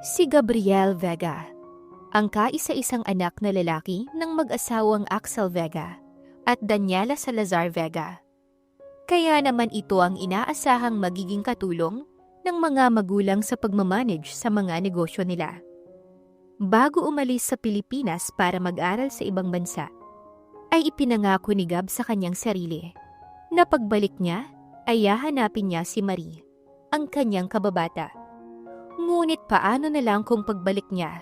Si Gabriel Vega, ang kaisa-isang anak na lalaki ng mag-asawang Axel Vega at Daniela Salazar Vega. Kaya naman ito ang inaasahang magiging katulong ng mga magulang sa pagmamanage sa mga negosyo nila. Bago umalis sa Pilipinas para mag-aral sa ibang bansa, ay ipinangako ni Gab sa kanyang sarili na pagbalik niya ay hahanapin niya si Marie, ang kanyang kababata. Ngunit paano na lang kung pagbalik niya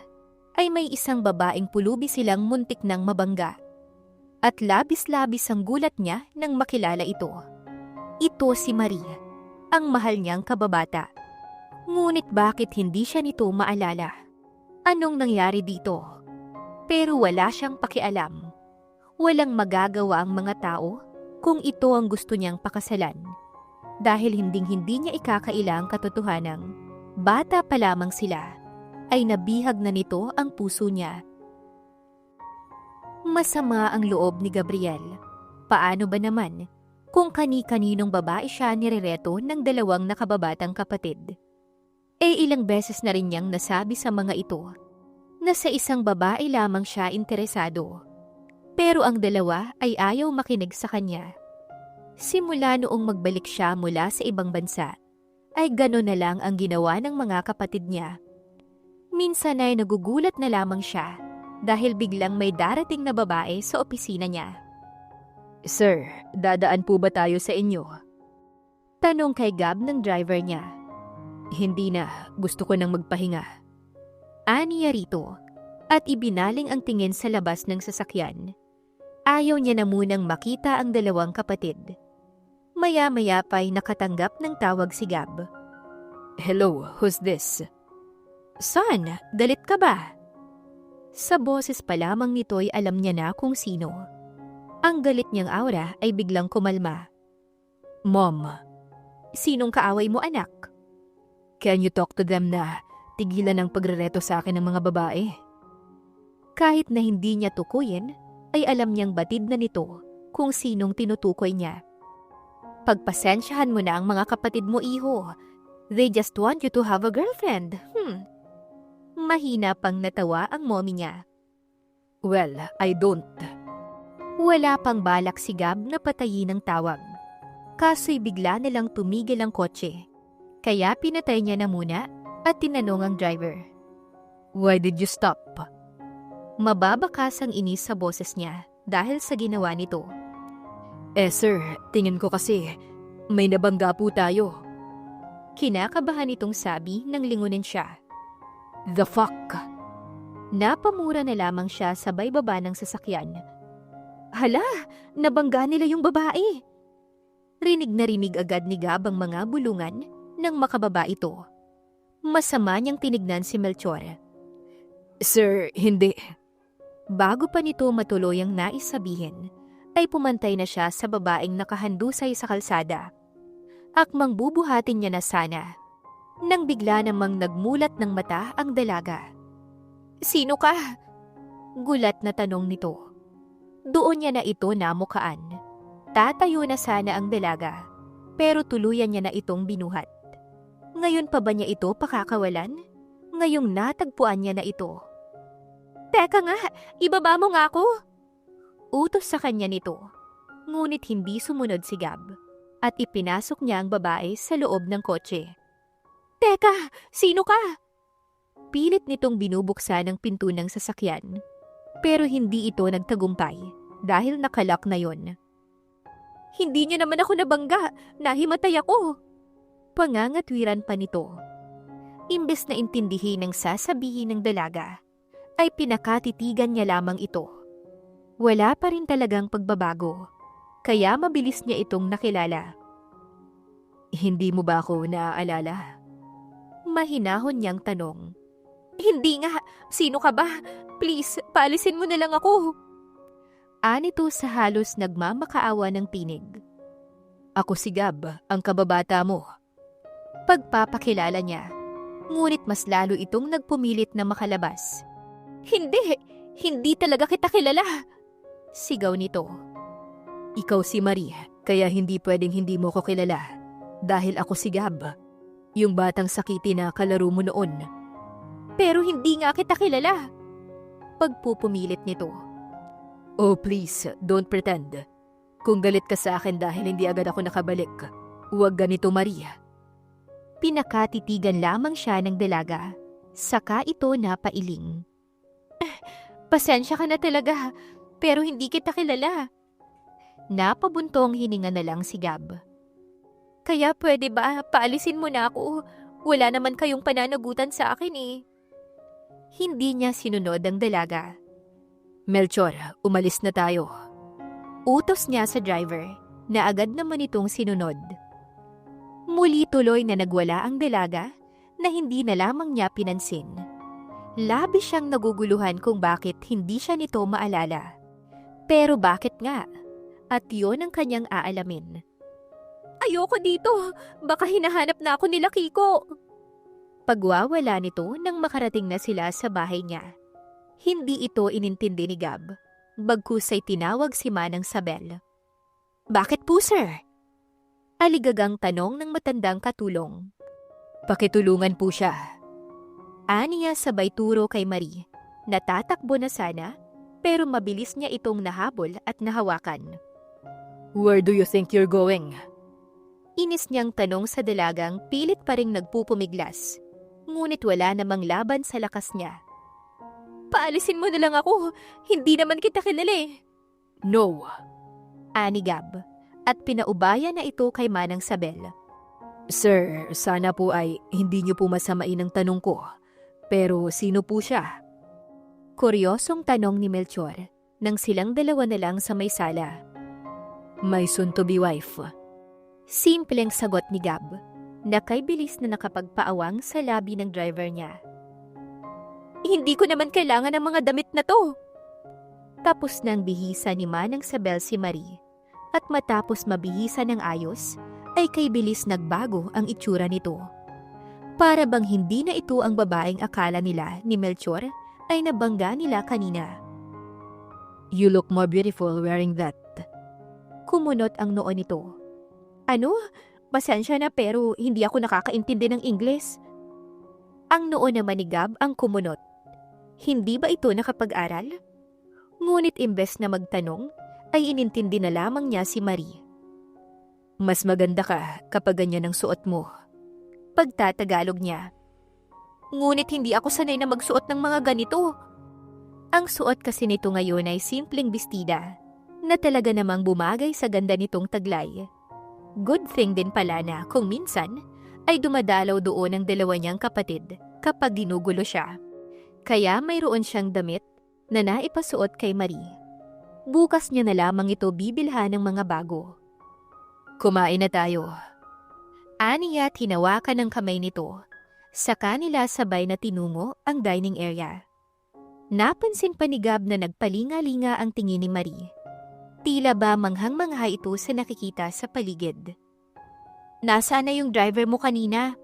ay may isang babaeng pulubi silang muntik ng mabangga. At labis-labis ang gulat niya nang makilala ito. Ito si Marie, ang mahal niyang kababata. Ngunit bakit hindi siya nito maalala? Anong nangyari dito? Pero wala siyang pakialam. Walang magagawa ang mga tao kung ito ang gusto niyang pakasalan. Dahil hinding-hindi niya ikakailang katotohanang bata pa lamang sila, ay nabihag na nito ang puso niya. Masama ang loob ni Gabriel. Paano ba naman kung kani-kaninong babae siya nirereto ng dalawang nakababatang kapatid? Ilang beses na rin niyang nasabi sa mga ito na sa isang babae lamang siya interesado. Pero ang dalawa ay ayaw makinig sa kanya. Simula noong magbalik siya mula sa ibang bansa, ay gano'n na lang ang ginawa ng mga kapatid niya. Minsan ay nagugulat na lamang siya dahil biglang may darating na babae sa opisina niya. "Sir, dadaan po ba tayo sa inyo?" Tanong kay Gab ng driver niya. "Hindi na, gusto ko nang magpahinga." Aniya rito at ibinaling ang tingin sa labas ng sasakyan. Ayaw niya na munang makita ang dalawang kapatid. Maya-maya pa'y nakatanggap ng tawag si Gab. "Hello, who's this?" "Son, galit ka ba?" Sa boses pa lamang nito'y alam niya na kung sino. Ang galit niyang aura ay biglang kumalma. "Mom." "Sinong kaaway mo, anak?" "Can you talk to them na tigilan ang pagrereto sa akin ng mga babae?" Kahit na hindi niya tukuyin, ay alam niyang batid na nito kung sinong tinutukoy niya. "Pagpasensyahan mo na ang mga kapatid mo, iho. They just want you to have a girlfriend." Mahina pang natawa ang mommy niya. "Well, I don't." Wala pang balak si Gab na patayin ng tawag. Kaso'y bigla nilang tumigil ang kotse. Kaya pinatay niya na muna at tinanong ang driver. "Why did you stop?" Mababakas ang inis sa boses niya dahil sa ginawa nito. Sir, tingin ko kasi may nabangga po tayo." Kinakabahan itong sabi nang lingunin siya. "The fuck?" Napamura na lamang siya sabay baba ng sasakyan. "Hala, nabangga nila yung babae." Rinig na rinig agad ni Gab ang mga bulungan nang makababa ito. Masama niyang tinignan si Melchor. "Sir, hindi." Bago pa nito matuloy ang nais sabihin, ay pumantay na siya sa babaeng nakahandusay sa kalsada. Akmang bubuhatin niya na sana, nang bigla namang nagmulat ng mata ang dalaga. "Sino ka?" Gulat na tanong nito. Doon niya na ito namukaan. Tatayo na sana ang dalaga, pero tuluyan niya na itong binuhat. Ngayon pa ba niya ito pakakawalan? Ngayong natagpuan niya na ito. "Teka nga, ibaba mo nga ako!" Utos sa kanya nito, ngunit hindi sumunod si Gab at ipinasok niya ang babae sa loob ng kotse. "Teka, sino ka?" Pilit nitong binubuksan ang pinto ng sasakyan, pero hindi ito nagtagumpay dahil nakalak na yon. "Hindi niyo naman ako nabangga, nahimatay ako!" Pangangatwiran pa nito. Imbes na intindihin ang sasabihin ng dalaga, ay pinakatitigan niya lamang ito. Wala pa rin talagang pagbabago, kaya mabilis niya itong nakilala. "Hindi mo ba ako naaalala?" Mahinahon niyang tanong. "Hindi nga, sino ka ba? Please, paalisin mo na lang ako." Anito sa halos nagmamakaawa ng tinig. "Ako si Gab, ang kababata mo." Pagpapakilala niya, ngunit mas lalo itong nagpumilit na makalabas. Hindi talaga kita kilala." Sigaw nito. "Ikaw si Marie, kaya hindi pwedeng hindi mo ko kilala. Dahil ako si Gab, yung batang sakiti na kalaro mo noon." Pero hindi nga kita kilala. Pagpupumilit nito. Oh please, don't pretend. Kung galit ka sa akin dahil hindi agad ako nakabalik, huwag ganito Maria. Pinakatitigan lamang siya ng dalaga. Saka ito napailing. Pasensya ka na talaga, pero hindi kita kilala. Napabuntong hininga na lang si Gab. Kaya pwede ba paalisin mo na ako? Wala naman kayong pananagutan sa akin eh. Hindi niya sinunod ang dalaga. Melchor, umalis na tayo. Utos niya sa driver na agad naman itong sinunod. Muli tuloy na nagwala ang dalaga na hindi na lamang niya pinansin. Labis siyang naguguluhan kung bakit hindi siya nito maalala. Pero bakit nga? At yun ang kanyang aalamin. Ayoko dito! Baka hinahanap na ako nila Kiko! Pagwawala nito nang makarating na sila sa bahay niya. Hindi ito inintindi ni Gab. Bagkus ay tinawag si Manang Sabel. Bakit po, sir? Aligagang tanong ng matandang katulong. Pakitulungan po siya. Aniya sabay turo kay Marie. Natatakbo na sana, pero mabilis niya itong nahabol at nahawakan. Where do you think you're going? Inis niyang tanong sa dalagang pilit pa ring nagpupumiglas. Ngunit wala namang laban sa lakas niya. Paalisin mo na lang ako. Hindi naman kita kilala eh. No. Ani Gab. At pinaubaya na ito kay Manang Sabel. Sir, sana po ay hindi niyo po masamain ang tanong ko. Pero sino po siya? Kuryosong tanong ni Melchor nang silang dalawa na lang sa may sala. My soon-to-be wife. Simpleng sagot ni Gab na kay bilis na nakapagpaawang sa labi ng driver niya. Hindi ko naman kailangan ng mga damit na to. Tapos nang bihisa ni Manang Sabel si Marie at matapos mabihisa ng ayos ay kay bilis nagbago ang itsura nito. Para bang hindi na ito ang babaeng akala nila ni Melchor ay nabangga nila kanina. You look more beautiful wearing that. Kumunot ang noo nito. Ano? Pasensya na pero hindi ako nakakaintindi ng Ingles. Ang noo naman ni Gab ang kumunot. Hindi ba ito nakapag-aral? Ngunit imbes na magtanong, ay inintindi na lamang niya si Marie. Mas maganda ka kapag ganyan ang suot mo. Pagtatagalog niya. Ngunit hindi ako sanay na magsuot ng mga ganito. Ang suot kasi nito ngayon ay simpleng bestida na talaga namang bumagay sa ganda nitong taglay. Good thing din pala na kung minsan ay dumadalaw doon ang dalawa niyang kapatid kapag ginugulo siya. Kaya mayroon siyang damit na naipasuot kay Marie. Bukas niya na lamang ito bibilhan ng mga bago. Kumain na tayo. Aniya hinawakan ng kamay nito. Sa kanila sabay na tinungo ang dining area. Napansin pa ni Gab na nagpalinga-linga ang tingin ni Marie. Tila ba manghang-mangha ito sa nakikita sa paligid. Nasaan na yung driver mo kanina?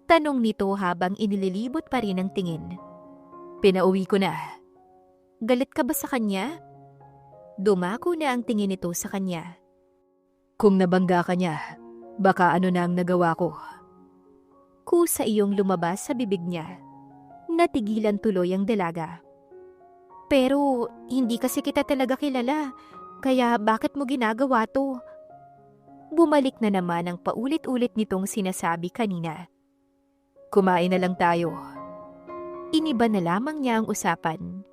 Tanong nito habang inililibot pa rin ang tingin. Pinauwi ko na. Galit ka ba sa kanya? Dumako na ang tingin nito sa kanya. Kung nabangga ka niya, baka ano na ang nagawa ko. Kusa iyong lumabas sa bibig niya. Natigilan tuloy ang dalaga. Pero hindi kasi kita talaga kilala. Kaya bakit mo ginagawa to? Bumalik na naman ang paulit-ulit nitong sinasabi kanina. Kumain na lang tayo. Iniba na lamang niya ang usapan.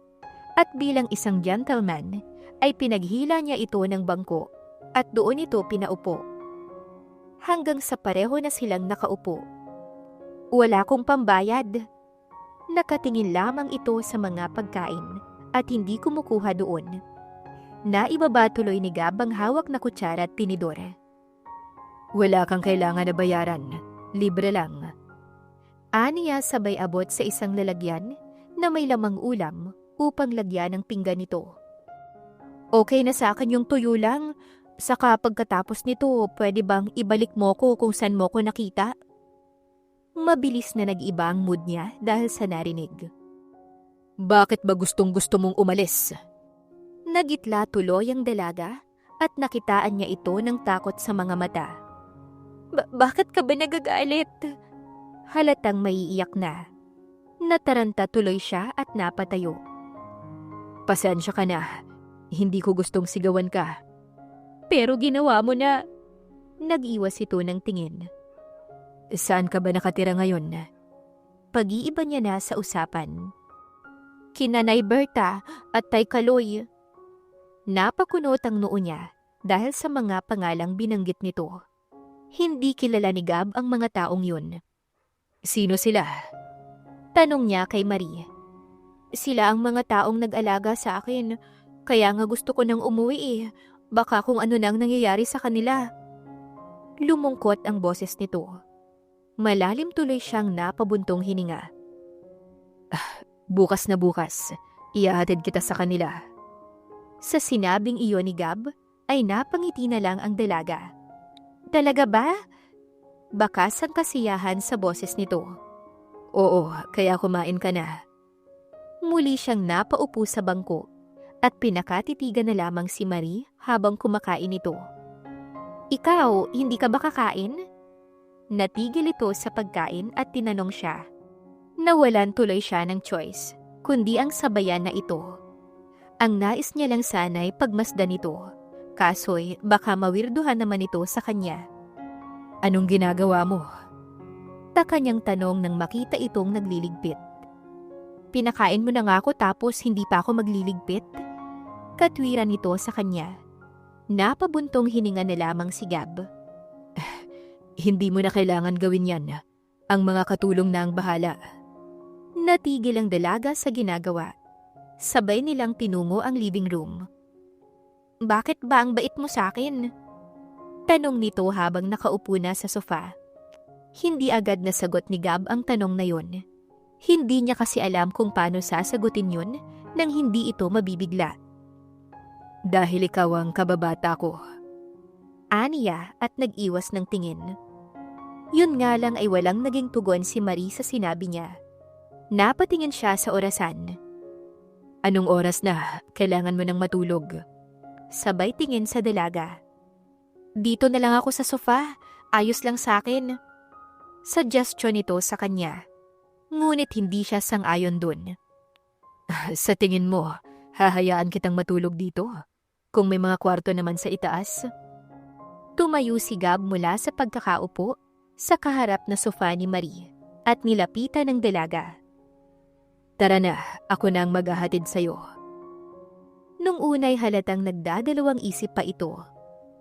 At bilang isang gentleman, ay pinaghila niya ito ng bangko at doon ito pinaupo. Hanggang sa pareho na silang nakaupo. Wala kong pambayad. Nakatingin lamang ito sa mga pagkain at hindi kumukuha doon. Naibaba tuloy ni Gab ang hawak na kutsara at tinidor. Wala kang kailangan na bayaran. Libre lang. Aniya sabay abot sa isang lalagyan na may lamang ulam upang lagyan ng pinggan nito. Okay na sa akin yung tuyo lang. Saka pagkatapos nito, pwede bang ibalik mo ko kung saan mo ko nakita? Mabilis na nag-iba ang mood niya dahil sa narinig. Bakit ba gustong-gusto mong umalis? Nagitla tuloy ang dalaga at nakitaan niya ito ng takot sa mga mata. Bakit ka ba nagagalit? Halatang maiiyak na. Nataranta tuloy siya at napatayo. Pasensya ka na. Hindi ko gustong sigawan ka. Pero ginawa mo na. Nag-iwas ito ng tingin. Saan ka ba nakatira ngayon? Pag-iiba niya na sa usapan. Kina Nay Berta at Tay Kaloy. Napakunot ang noo niya dahil sa mga pangalang binanggit nito. Hindi kilala ni Gab ang mga taong yun. Sino sila? Tanong niya kay Marie. Sila ang mga taong nag-alaga sa akin, kaya nga gusto ko nang umuwi eh. Baka kung ano nang nangyayari sa kanila. Lumungkot ang boses nito. Malalim tuloy siyang napabuntong hininga. Bukas na bukas, ihahatid kita sa kanila. Sa sinabing iyon ni Gab, ay napangiti na lang ang dalaga. Talaga ba? Bakas ang kasiyahan sa boses nito. Oo, kaya kumain ka na. Muli siyang napaupo sa bangko at pinakatitigan na lamang si Marie habang kumakain ito. Ikaw, hindi ka ba kakain? Natigil ito sa pagkain at tinanong siya. Nawalan tuloy siya ng choice, kundi ang sabayan na ito. Ang nais niya lang sana'y pagmasdan ito, kaso'y baka mawirduhan naman ito sa kanya. Anong ginagawa mo? Taka niyang tanong nang makita itong nagliligpit. Pinakain mo na nga ako tapos hindi pa ako magliligpit? Katwiran nito sa kanya. Napabuntong hininga na lamang si Gab. Hindi mo na kailangan gawin yan. Ang mga katulong na ang bahala. Natigil ang dalaga sa ginagawa. Sabay nilang tinungo ang living room. Bakit ba ang bait mo sa akin? Tanong nito habang nakaupo na sa sofa. Hindi agad nasagot ni Gab ang tanong na yun. Hindi niya kasi alam kung paano sasagutin yun nang hindi ito mabibigla. Dahil ikaw ang kababata ko. Aniya at nag-iwas ng tingin. Yun nga lang ay walang naging tugon si Marie sa sinabi niya. Napatingin siya sa orasan. Anong oras na? Kailangan mo nang matulog. Sabay tingin sa dalaga. Dito na lang ako sa sofa. Ayos lang sa akin. Suggestion nito sa kanya. Ngunit hindi siya sang-ayon dun. Sa tingin mo, hahayaan kitang matulog dito? Kung may mga kwarto naman sa itaas? Tumayo si Gab mula sa pagkakaupo sa kaharap na sofa ni Marie at nilapitan ng dalaga. Tara na, ako na ang maghahatid sa'yo. Nung unay halatang nagdadalawang isip pa ito,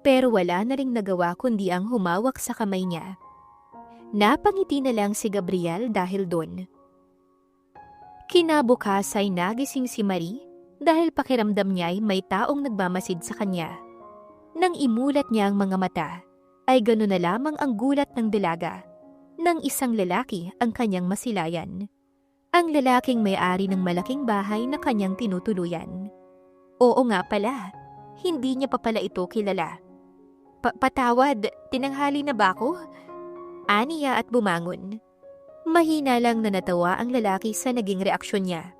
pero wala na ring nagawa kundi ang humawak sa kamay niya. Napangiti na lang si Gabriel dahil doon. Kinabukas ay nagising si Marie dahil pakiramdam niya ay may taong nagmamasid sa kanya. Nang imulat niya ang mga mata, ay gano'n na lamang ang gulat ng dalaga. Nang isang lalaki ang kanyang masilayan. Ang lalaking may-ari ng malaking bahay na kanyang tinutuluyan. Oo nga pala, hindi niya pa pala ito kilala. Patawad, tinanghali na ba ako? Aniya at bumangon. Mahina lang na natawa ang lalaki sa naging reaksyon niya.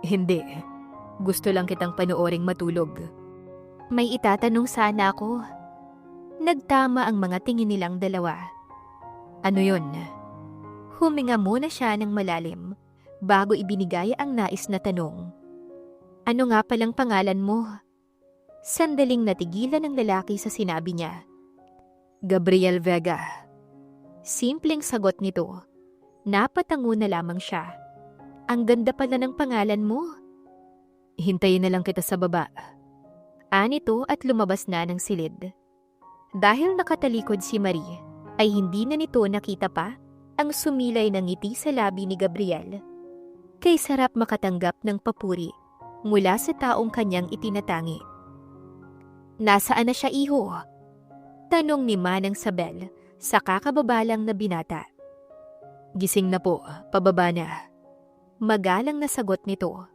Hindi. Gusto lang kitang panooring matulog. May itatanong sana ako. Nagtama ang mga tingin nilang dalawa. Ano yun? Huminga muna siya ng malalim bago ibinigay ang nais na tanong. Ano nga palang pangalan mo? Sandaling natigilan ng lalaki sa sinabi niya. Gabriel Vega. Simpleng sagot nito. Napatango na lamang siya. Ang ganda pala ng pangalan mo. Hintayin na lang kita sa baba. Anito at lumabas na ng silid. Dahil nakatalikod si Marie, ay hindi na nito nakita pa ang sumilay ng ngiti sa labi ni Gabriel. Kay sarap makatanggap ng papuri mula sa taong kanyang itinatangi. Nasaan na siya, iho? Tanong ni Manang Sabel sa kakababalang na binata. Gising na po, pababa na. Magalang na sagot nito.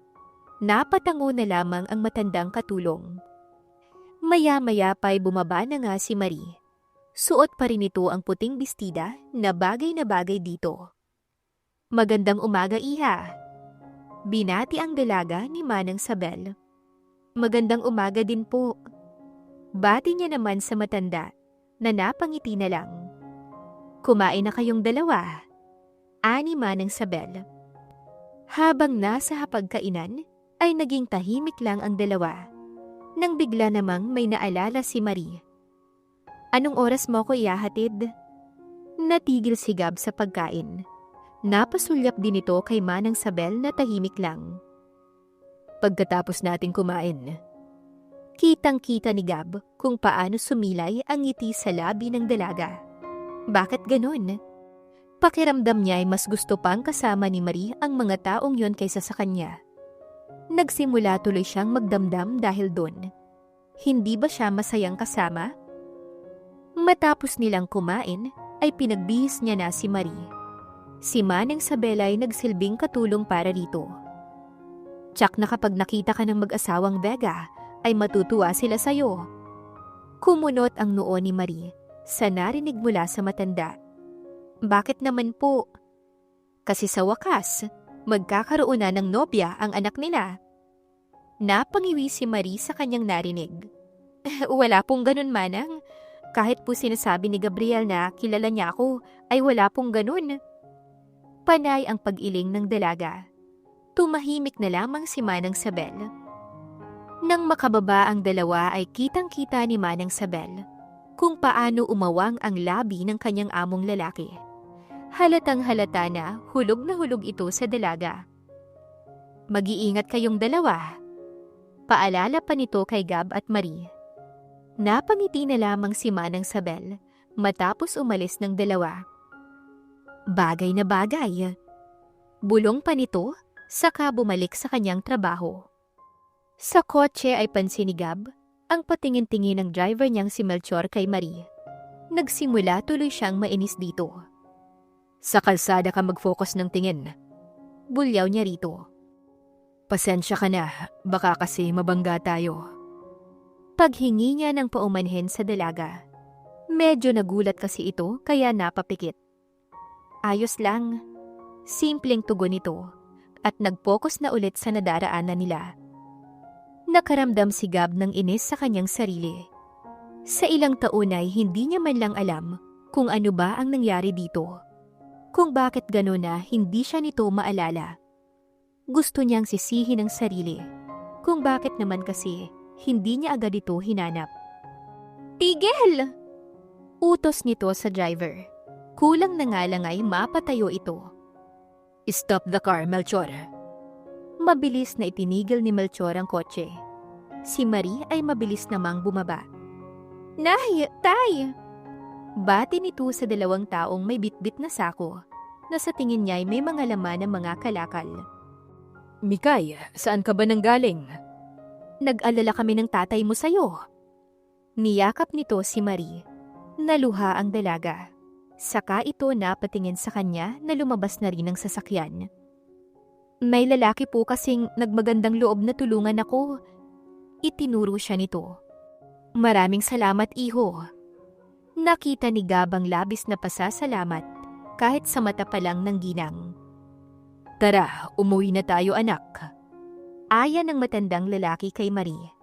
Napatango na lamang ang matandang katulong. Maya-maya pa'y bumaba na nga si Marie. Suot pa rin ito ang puting bestida na bagay dito. Magandang umaga, iha. Binati ang dalaga ni Manang Sabel. Magandang umaga din po. Bati niya naman sa matanda na napangiti na lang. Kumain na kayong dalawa. ani Manang Sabel. Habang nasa hapagkainan, ay naging tahimik lang ang dalawa. Nang bigla namang may naalala si Marie. Anong oras mo ko ihahatid? Natigil si Gab sa pagkain. Napasulyap din ito kay Manang Sabel na tahimik lang. Pagkatapos nating kumain. Kitang-kita ni Gab kung paano sumilay ang ngiti sa labi ng dalaga. Bakit ganun? Pakiramdam niya ay mas gusto pang kasama ni Marie ang mga taong yon kaysa sa kanya. Nagsimula tuloy siyang magdamdam dahil doon. Hindi ba siya masayang kasama? Matapos nilang kumain, ay pinagbihis niya na si Marie. Si Manang Sabel ay nagsilbing katulong para rito. Tsak na kapag nakita ka ng mag-asawang Vega, ay matutuwa sila sa'yo. Kumunot ang noo ni Marie sa narinig mula sa matanda. Bakit naman po? Kasi sa wakas, magkakaroon na ng nobya ang anak nila. Napangiwi si Marie sa kanyang narinig. Wala pong ganun, Manang. Kahit po sinasabi ni Gabriel na kilala niya ako, ay wala pong ganun. Panay ang pag-iling ng dalaga. Tumahimik na lamang si Manang Sabel. Nang makababa ang dalawa ay kitang-kita ni Manang Sabel kung paano umawang ang labi ng kanyang among lalaki. Halatang halata na hulog ito sa dalaga. Mag-iingat kayong dalawa. Paalala pa nito kay Gab at Marie. Napangiti na lamang si Manang Sabel matapos umalis ng dalawa. Bagay na bagay. Bulong pa nito saka bumalik sa kanyang trabaho. Sa kotse ay pansin ni Gab ang patingin-tingin ng driver niyang si Melchor kay Marie. Nagsimula tuloy siyang mainis dito. Sa kalsada ka mag-focus ng tingin. Bulyaw niya rito. Pasensya ka na, baka kasi mabangga tayo. Paghingi niya ng paumanhin sa dalaga. Medyo nagulat kasi ito kaya napapikit. Ayos lang. Simpleng tugon ito at nag-focus na ulit sa nadaraanan nila. Nakaramdam si Gab ng inis sa kanyang sarili. Sa ilang taon ay hindi niya man lang alam kung ano ba ang nangyari dito. Kung bakit gano'n na hindi siya nito maalala. Gusto niyang sisihin ang sarili. Kung bakit naman kasi hindi niya agad ito hinanap. Tigil! Utos nito sa driver. Kulang na nga lang ay mapatayo ito. Stop the car, Melchor. Mabilis na itinigil ni Melchor ang kotse. Si Marie ay mabilis namang bumaba. Nay, tay! Bati nito sa dalawang taong may bitbit na sako na sa tingin niya ay may mga laman ng mga kalakal. Mikay, saan ka ba nanggaling? Nag-alala kami ng tatay mo sa'yo. Niyakap nito si Marie. Naluha ang dalaga. Saka ito napatingin sa kanya na lumabas na rin ang sasakyan. May lalaki po kasing nagmagandang loob na tulungan ako. Itinuro siya nito. Maraming salamat, iho. Nakita ni Gab ang labis na pasasalamat kahit sa mata pa lang ng ginang. Tara, umuwi na tayo, anak. Aya ng matandang lalaki kay Marie.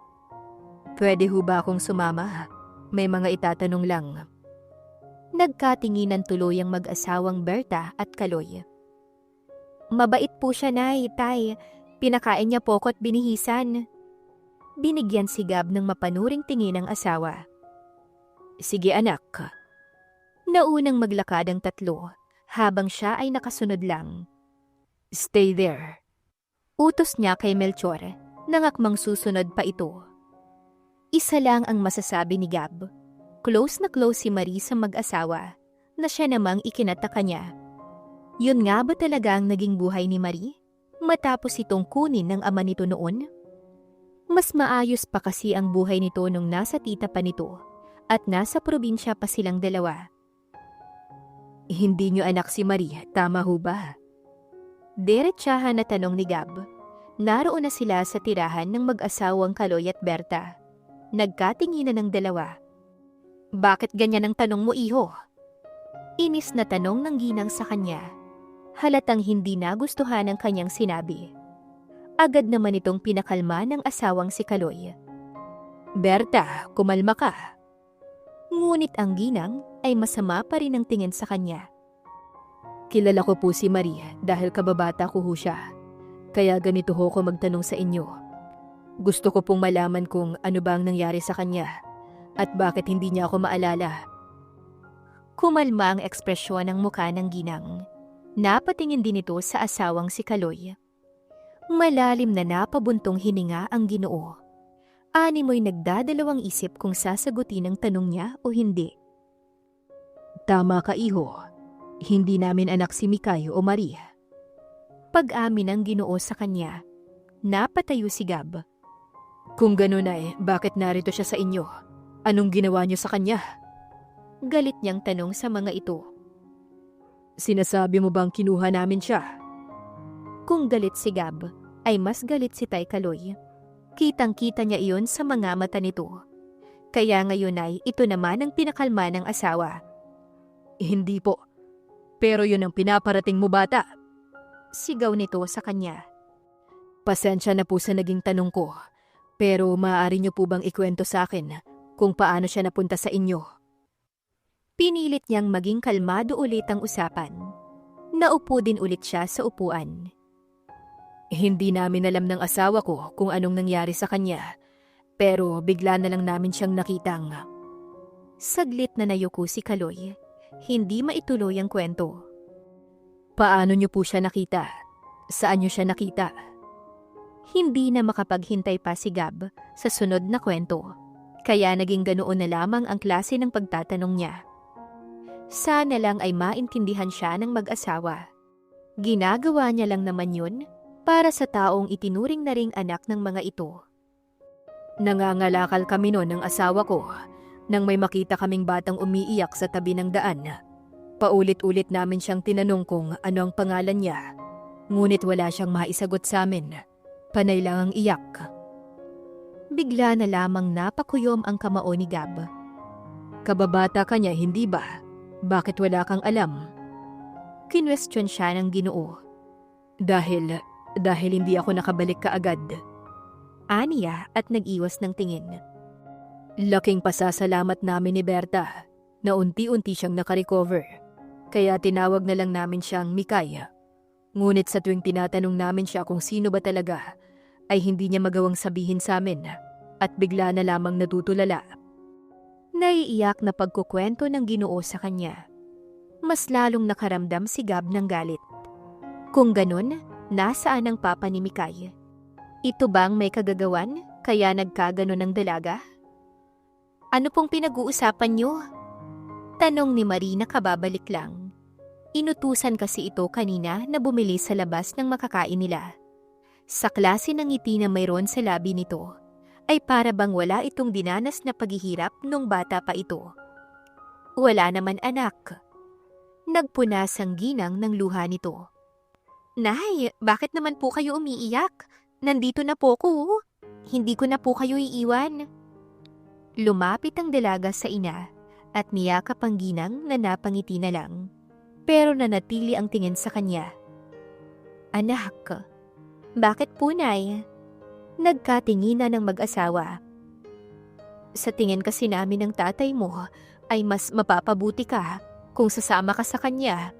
Pwede ho ba akong sumama? May mga itatanong lang. Nagkatinginan tuloy ang mag-asawang Berta at Kaloy. Mabait po siya, Nay, tay. Pinakain niya po ko at binihisan. Binigyan si Gab ng mapanuring tingin ng asawa. Sige, anak. Naunang maglakad ang tatlo habang siya ay nakasunod lang. Stay there. Utos niya kay Melchor nang akmang susunod pa ito. Isa lang ang masasabi ni Gab. Close na close si Marie sa mag-asawa na siya namang ikinataka niya. Yun nga ba talaga ang naging buhay ni Marie matapos itong kunin ng ama nito noon? Mas maayos pa kasi ang buhay nito nung nasa tita pa nito at nasa probinsya pa silang dalawa. Hindi niyo anak si Marie, tama ho ba? Diretsahan na tanong ni Gab. Naroon na sila sa tirahan ng mag-asawang Kaloy at Berta. Nagkatinginan ng dalawa. Bakit ganyan ang tanong mo, iho? Inis na tanong ng ginang sa kanya. Halatang hindi nagustuhan ang kanyang sinabi. Agad naman itong pinakalma ng asawang si Kaloy. Berta, kumalma ka. Ngunit ang ginang ay masama pa rin ang tingin sa kanya. Kilala ko po si Marie dahil kababata ko ho siya. Kaya ganito ho ko magtanong sa inyo. Gusto ko pong malaman kung ano ba ang nangyari sa kanya at bakit hindi niya ako maalala. Kumalma ang ekspresyon ng mukha ng ginang. Napatingin din ito sa asawang si Kaloy. Malalim na napabuntong hininga ang Ginoo. Animoy nagdadalawang isip kung sasagutin ang tanong niya o hindi. Tama ka, iho. Hindi namin anak si Mikay o Maria. Pag-amin ng Ginoo sa kanya, napatayo si Gab. Kung gano'n ay, bakit narito siya sa inyo? Anong ginawa niyo sa kanya? Galit niyang tanong sa mga ito. Sinasabi mo bang kinuha namin siya? Kung galit si Gab, ay mas galit si Tay Kaloy. Kitang-kita niya iyon sa mga mata nito. Kaya ngayon ay ito naman ang pinakalma ng asawa. Hindi po. Pero yun ang pinaparating mo, bata. Sigaw nito sa kanya. Pasensya na po sa naging tanong ko. Pero maaari niyo po bang ikwento sa akin kung paano siya napunta sa inyo? Pinilit niyang maging kalmado ulit ang usapan. Naupo din ulit siya sa upuan. Hindi namin alam ng asawa ko kung anong nangyari sa kanya, pero bigla na lang namin siyang nakitang. Saglit na nayuko si Kaloy. Hindi maituloy ang kwento. Paano niyo po siya nakita? Saan niyo siya nakita? Hindi na makapaghintay pa si Gab sa sunod na kwento, kaya naging ganoon na lamang ang klase ng pagtatanong niya. Sana lang ay maintindihan siya ng mag-asawa. Ginagawa niya lang naman yun para sa taong itinuring na ring anak ng mga ito. Nangangalakal kami noon ng asawa ko nang may makita kaming batang umiiyak sa tabi ng daan. Paulit-ulit namin siyang tinanong kung ano ang pangalan niya, ngunit wala siyang maisagot sa amin. Panay lang ang iyak. Bigla na lamang napakuyom ang kamao ni Gab. Kababata ka niya, hindi ba? Bakit wala kang alam? Kinwestiyon siya ng Ginoo. Dahil hindi ako nakabalik kaagad. Aniya at nag-iwas ng tingin. Laking pasasalamat namin ni Berta na unti-unti siyang nakarecover. Kaya tinawag na lang namin siyang Mikay. Ngunit sa tuwing tinatanong namin siya kung sino ba talaga, ay hindi niya magawang sabihin sa amin at bigla na lamang natutulala. Naiiyak na pagkukwento ng Ginoo sa kanya. Mas lalong nakaramdam si Gab ng galit. Kung ganun, nasaan ang papa ni Mikay? Ito bang may kagagawan kaya nagkaganon ng dalaga? Ano pong pinag-uusapan niyo? Tanong ni Marie na kababalik lang. Inutusan kasi ito kanina na bumili sa labas ng makakain nila. Sa klase ng ngiti na mayroon sa labi nito, ay para bang wala itong dinanas na paghihirap nung bata pa ito. Wala naman anak. Nagpunas ang ginang ng luha nito. Nay, bakit naman po kayo umiiyak? Nandito na po ko. Hindi ko na po kayo iiwan. Lumapit ang dalaga sa ina at niyakap ang ginang na napangiti na lang. Pero nanatili ang tingin sa kanya. Anak, bakit po, Nay? Nagkatinginan ng mag-asawa. Sa tingin kasi namin ng tatay mo ay mas mapapabuti ka kung sasama ka sa kanya.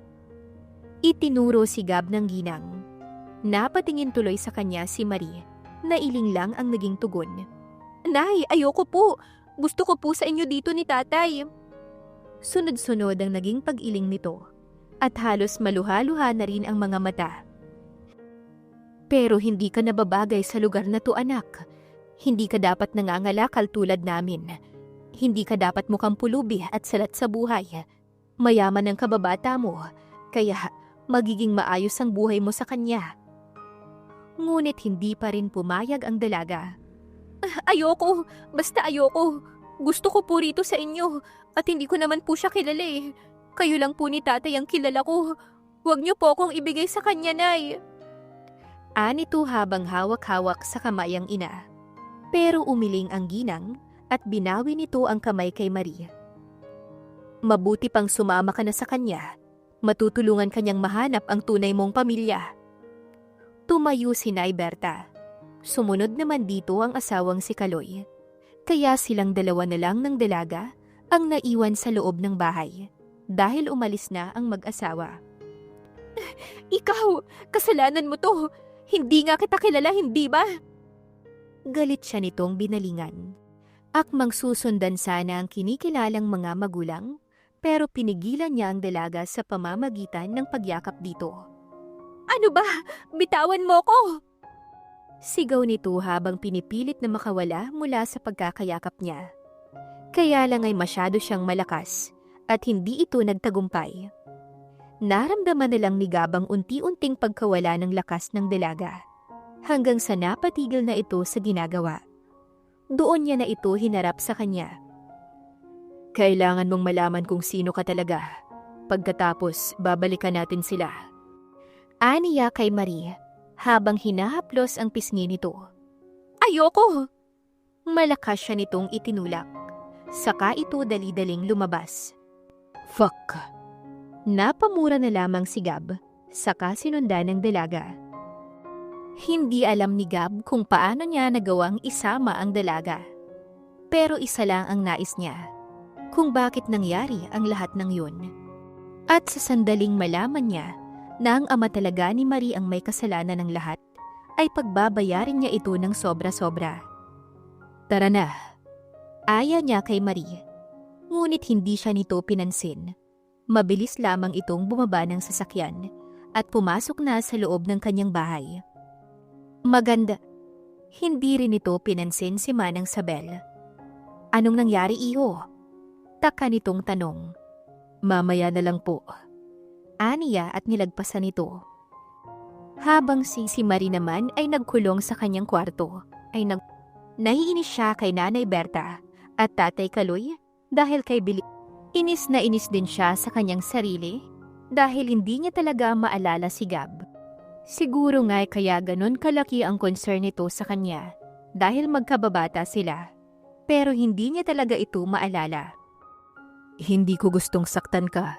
Itinuro si Gab ng ginang. Napatingin tuloy sa kanya si Marie. Nailing lang ang naging tugon. Nay, ayoko po. Gusto ko po sa inyo dito ni tatay. Sunod-sunod ang naging pag-iling nito at halos maluha-luha na rin ang mga mata. Pero hindi ka nababagay sa lugar na to, anak. Hindi ka dapat nangangalakal tulad namin. Hindi ka dapat mukhang pulubi at salat sa buhay. Mayaman ang kababata mo, kaya magiging maayos ang buhay mo sa kanya. Ngunit hindi pa rin pumayag ang dalaga. Ayoko, basta ayoko. Gusto ko po rito sa inyo at hindi ko naman po siya kilala eh. Kayo lang po ni tatay ang kilala ko. Huwag niyo po akong ibigay sa kanya, Nay. Anito habang hawak-hawak sa kamay ang ina. Pero umiling ang ginang at binawi nito ang kamay kay Maria. Mabuti pang sumama ka na sa kanya. Matutulungan kanyang mahanap ang tunay mong pamilya. Tumayo si Nay Berta. Sumunod naman dito ang asawang si Kaloy. Kaya silang dalawa na lang ng dalaga ang naiwan sa loob ng bahay dahil umalis na ang mag-asawa. Ikaw, kasalanan mo to. Hindi nga kita kilala, hindi ba? Galit siya nitong binalingan. Akmang susundan sana ang kinikilalang mga magulang, pero pinigilan niya ang dalaga sa pamamagitan ng pagyakap dito. Ano ba? Bitawan mo ko! Sigaw nito habang pinipilit na makawala mula sa pagkakayakap niya. Kaya lang ay masyado siyang malakas at hindi ito nagtagumpay. Naramdaman na lang ni Gab ang unti-unting pagkawala ng lakas ng dalaga, hanggang sa napatigil na ito sa ginagawa. Doon niya na ito hinarap sa kanya. Kailangan mong malaman kung sino ka talaga. Pagkatapos, babalikan natin sila. Aniya kay Marie, habang hinahaplos ang pisngi nito. Ayoko! Malakas siya nitong itinulak. Saka ito dali-daling lumabas. Fuck! Napamura na lamang si Gab, saka sinundan ng dalaga. Hindi alam ni Gab kung paano niya nagawang isama ang dalaga. Pero isa lang ang nais niya, kung bakit nangyari ang lahat ng yun. At sa sandaling malaman niya na ang ama talaga ni Marie ang may kasalanan ng lahat, ay pagbabayarin niya ito ng sobra-sobra. Tara na. Aya niya kay Marie. Ngunit hindi siya nito pinansin. Mabilis lamang itong bumaba ng sasakyan at pumasok na sa loob ng kanyang bahay. Maganda. Hindi rin ito pinansin si Manang Sabel. Anong nangyari, iho? Taka nitong tanong. Mamaya na lang po. Aniya at nilagpasan nito. Habang si Marie naman ay nagkulong sa kanyang kwarto, ay naiinis siya kay Nanay Berta at Tatay Kaloy dahil kay Billy. Inis na inis din siya sa kanyang sarili dahil hindi niya talaga maalala si Gab. Siguro nga'y kaya ganon kalaki ang concern nito sa kanya dahil magkababata sila, pero hindi niya talaga ito maalala. Hindi ko gustong saktan ka.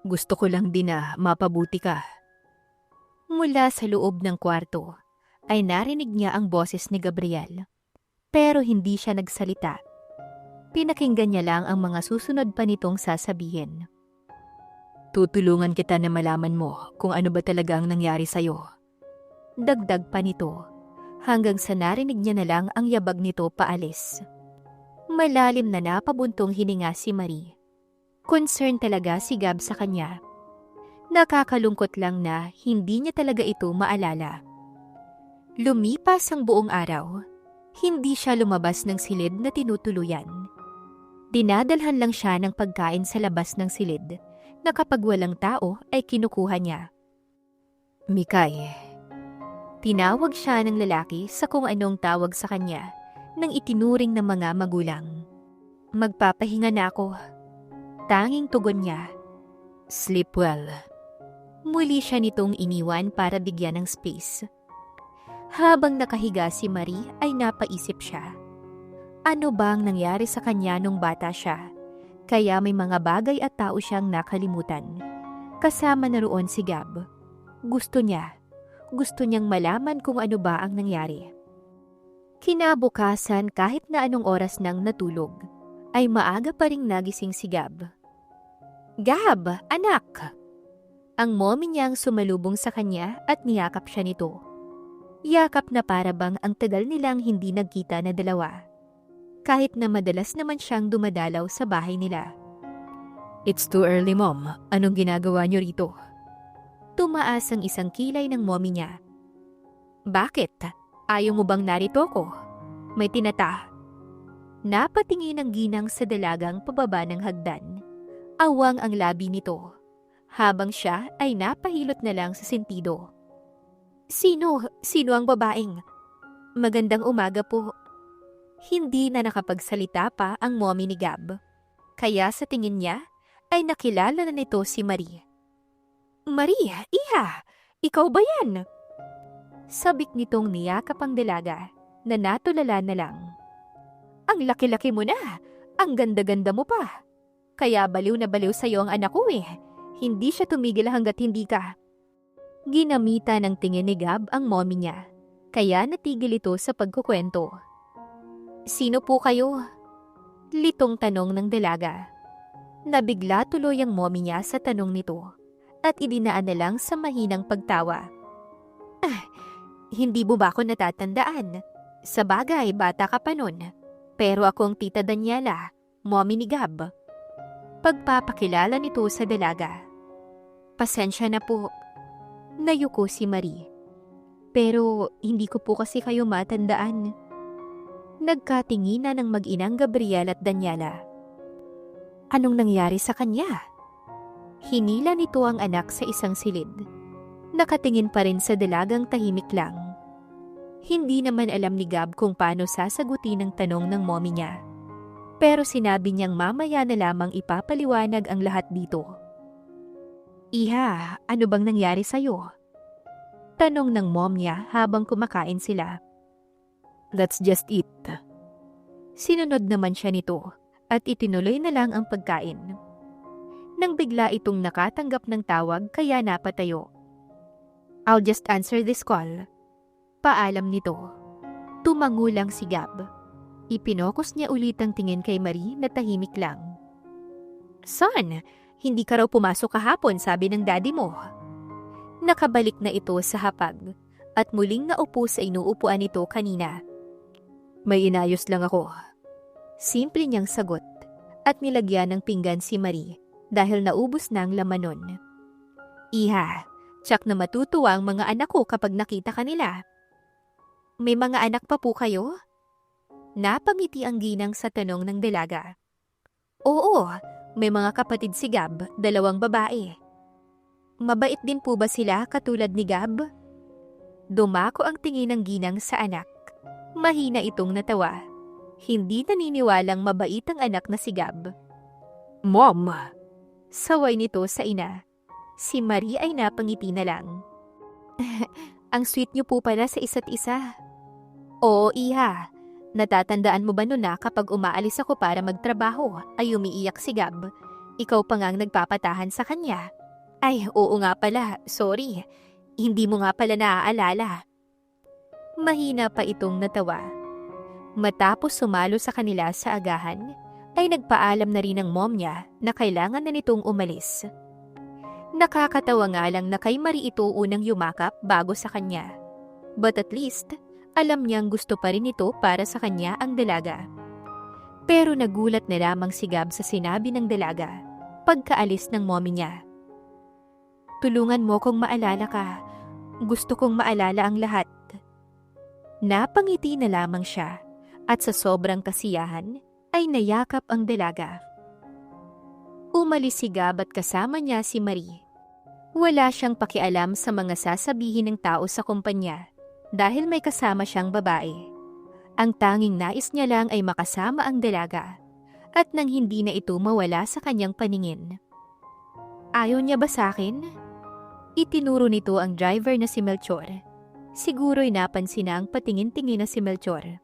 Gusto ko lang din na mapabuti ka. Mula sa loob ng kwarto ay narinig niya ang boses ni Gabriel, pero hindi siya nagsalita. Pinakinggan niya lang ang mga susunod pa nitong sasabihin. Tutulungan kita na malaman mo kung ano ba talaga ang nangyari sa'yo. Dagdag pa nito, hanggang sa narinig niya na lang ang yabag nito paalis. Malalim na napabuntong hininga si Marie. Concern talaga si Gab sa kanya. Nakakalungkot lang na hindi niya talaga ito maalala. Lumipas ang buong araw. Hindi siya lumabas ng silid na tinutuluyan. Dinadalhan lang siya ng pagkain sa labas ng silid na kapag walang tao ay kinukuha niya. Mikay. Tinawag siya ng lalaki sa kung anong tawag sa kanya nang itinuring ng mga magulang. Magpapahinga na ako. Tanging tugon niya. Sleep well. Muli siya nitong iniwan para bigyan ng space. Habang nakahiga si Marie ay napaisip siya. Ano bang nangyari sa kanya nung bata siya? Kaya may mga bagay at tao siyang nakalimutan. Kasama na roon si Gab. Gusto niyang malaman kung ano ba ang nangyari. Kinabukasan kahit na anong oras nang natulog, ay maaga pa ring nagising si Gab. Gab, anak! Ang mommy niyang sumalubong sa kanya at niyakap siya nito. Yakap na para bang ang tagal nilang hindi nagkita na dalawa. Kahit na madalas naman siyang dumadalaw sa bahay nila. It's too early, Mom. Anong ginagawa niyo rito? Tumaas ang isang kilay ng mommy niya. Bakit? Ayaw mo bang narito ko? May tinata. Napatingin ang ginang sa dalagang pababa ng hagdan. Awang ang labi nito. Habang siya ay napahilot na lang sa sentido. Sino ang babaeng? Magandang umaga po. Hindi na nakapagsalita pa ang mommy ni Gab. Kaya sa tingin niya ay nakilala na nito si Marie. Maria, iha! Ikaw ba yan? Sabik nitong niyakap ang dalaga na natulala na lang. Ang laki-laki mo na! Ang ganda-ganda mo pa! Kaya baliw na baliw sa'yo ang anak ko eh. Hindi siya tumigil hanggat hindi ka. Ginamita ng tingin ni Gab ang mommy niya. Kaya natigil ito sa pagkukwento. Sino po kayo? Litong tanong ng dalaga. Nabigla tuloy ang mommy niya sa tanong nito. at idinaan na lang sa mahinang pagtawa. Hindi mo ba ako natatandaan? Sa bagay, bata ka pa nun. Pero akong Tita Daniela, mommy ni Gab. Pagpapakilala nito sa dalaga. Pasensya na po. Nayuko si Marie. Pero hindi ko po kasi kayo matandaan. Nagkatinginan ng mag-inang Gabriel at Daniela. Anong nangyari sa kanya? Hinila nito ang anak sa isang silid. Nakatingin pa rin sa dalagang tahimik lang. Hindi naman alam ni Gab kung paano sasagutin ang tanong ng mommy niya. Pero sinabi niyang mamaya na lamang ipapaliwanag ang lahat dito. Iha, ano bang nangyari sa'yo? Tanong ng mom niya habang kumakain sila. Let's just eat. Sinunod naman siya nito at itinuloy na lang ang pagkain. Nang bigla itong nakatanggap ng tawag kaya napatayo. I'll just answer this call. Paalam nito. Tumango lang si Gab. Ipinokos niya ulit ang tingin kay Marie na tahimik lang. Son, hindi ka raw pumasok kahapon, sabi ng daddy mo. Nakabalik na ito sa hapag at muling naupo sa inuupuan nito kanina. May inayos lang ako. Simple niyang sagot at nilagyan ng pinggan si Marie dahil naubos na ang laman nun. Iha, tsak na matutuwa ang mga anak ko kapag nakita ka nila. May mga anak pa po kayo? Napangiti ang ginang sa tanong ng dalaga. Oo, may mga kapatid si Gab, 2 babae. Mabait din po ba sila katulad ni Gab? Dumako ang tingin ng ginang sa anak. Mahina itong natawa. Hindi naniniwalang mabait ang anak na si Gab. Mom! Saway nito sa ina. Si Marie ay napangiti na lang. Ang sweet niyo po pala sa isa't isa. Oo, iha. Natatandaan mo ba nun na kapag umaalis ako para magtrabaho ay umiiyak si Gab? Ikaw pa ngang nagpapatahan sa kanya. Ay, oo nga pala. Sorry. Hindi mo nga pala naaalala. Mahina pa itong natawa. Matapos sumalo sa kanila sa agahan, ay nagpaalam na rin ang mom niya na kailangan na nitong umalis. Nakakatawa nga lang na kay Marie ito unang yumakap bago sa kanya. But at least, alam niyang gusto pa rin ito para sa kanya ang dalaga. Pero nagulat na lamang si Gab sa sinabi ng dalaga pagkaalis ng mommy niya. Tulungan mo kong maalala ka. Gusto kong maalala ang lahat. Napangiti na lamang siya at sa sobrang kasiyahan ay nayakap ang dalaga. Umalis si Gab at kasama niya si Marie. Wala siyang pakialam sa mga sasabihin ng tao sa kumpanya dahil may kasama siyang babae. Ang tanging nais niya lang ay makasama ang dalaga at nang hindi na ito mawala sa kanyang paningin. Ayaw niya ba sa akin? Itinuro nito ang driver na si Melchor. Siguro'y napansin na ang patingin-tingin na si Melchor.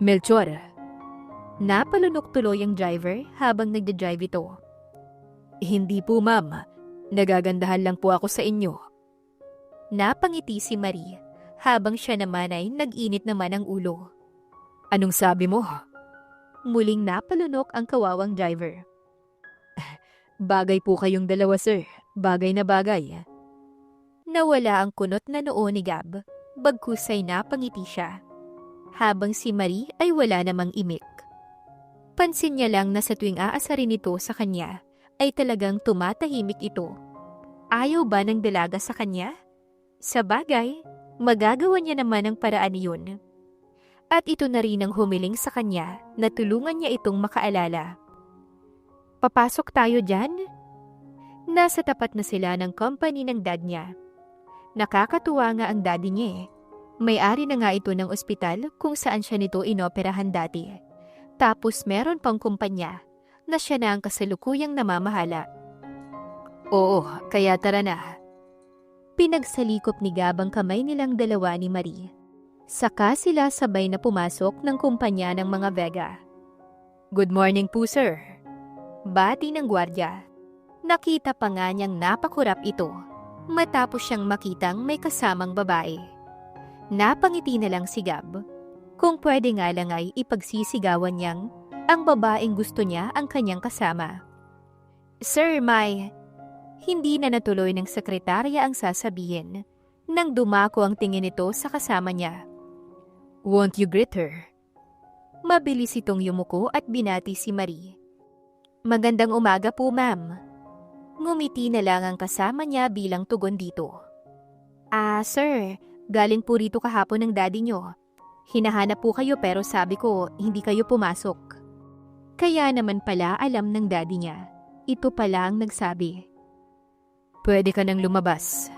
Melchor! Napalunok tuloy ang driver habang nagdadrive ito. Hindi po, ma'am. Nagagandahan lang po ako sa inyo. Napangiti si Marie habang siya naman ay nag-init naman ang ulo. Anong sabi mo? Muling napalunok ang kawawang driver. Bagay po kayong dalawa, sir. Bagay na bagay. Nawala ang kunot na noo ni Gab, bagkus ay napangiti siya. Habang si Marie ay wala namang imik. Pansin niya lang na sa tuwing aasarin ito sa kanya, ay talagang tumatahimik ito. Ayaw ba ng dalaga sa kanya? Sa bagay, magagawa niya naman ang paraan iyon. At ito na rin ang humiling sa kanya na tulungan niya itong makaalala. Papasok tayo dyan? Nasa tapat na sila ng company ng dad niya. Nakakatuwa nga ang daddy niya eh. May-ari na nga ito ng ospital kung saan siya nito inoperahan dati. Tapos meron pang kumpanya na siya na ang kasalukuyang namamahala. Oo, kaya tara na. Pinagsalikop ni Gab ang kamay nilang dalawa ni Marie. Saka sila sabay na pumasok ng kumpanya ng mga Vega. Good morning po, sir. Bati ng gwardya. Nakita pa nga niyang napakurap ito matapos siyang makitang may kasamang babae. Napangiti na lang si Gab. Kung pwede nga lang ay ipagsisigawan niyang ang babaeng gusto niya ang kanyang kasama. Sir, may... Hindi na natuloy ng sekretarya ang sasabihin nang dumako ang tingin nito sa kasama niya. "Won't you greet her?" Mabilis itong yumuko at binati si Marie. "Magandang umaga po, ma'am." Ngumiti na lang ang kasama niya bilang tugon dito. Sir, galing po rito kahapon ng daddy nyo. Hinahanap po kayo pero sabi ko hindi kayo pumasok." Kaya naman pala alam ng daddy niya. Ito pala ang nagsabi. "Pwede ka nang lumabas."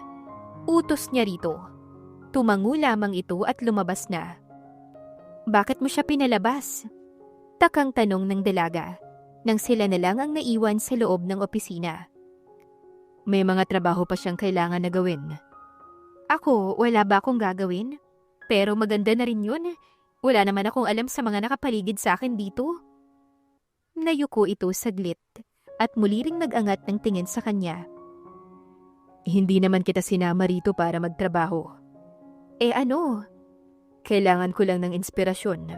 Utos niya rito. Tumango lamang ito at lumabas na. "Bakit mo siya pinalabas?" Takang tanong ng dalaga, nang sila na lang ang naiwan sa loob ng opisina. "May mga trabaho pa siyang kailangan na gawin." "Ako, wala ba akong gagawin? Pero maganda na rin yun. Wala naman akong alam sa mga nakapaligid sa akin dito." Nayuko ito saglit at muli ring nag-angat ng tingin sa kanya. "Hindi naman kita sinama rito para magtrabaho." Ano? "Kailangan ko lang ng inspirasyon."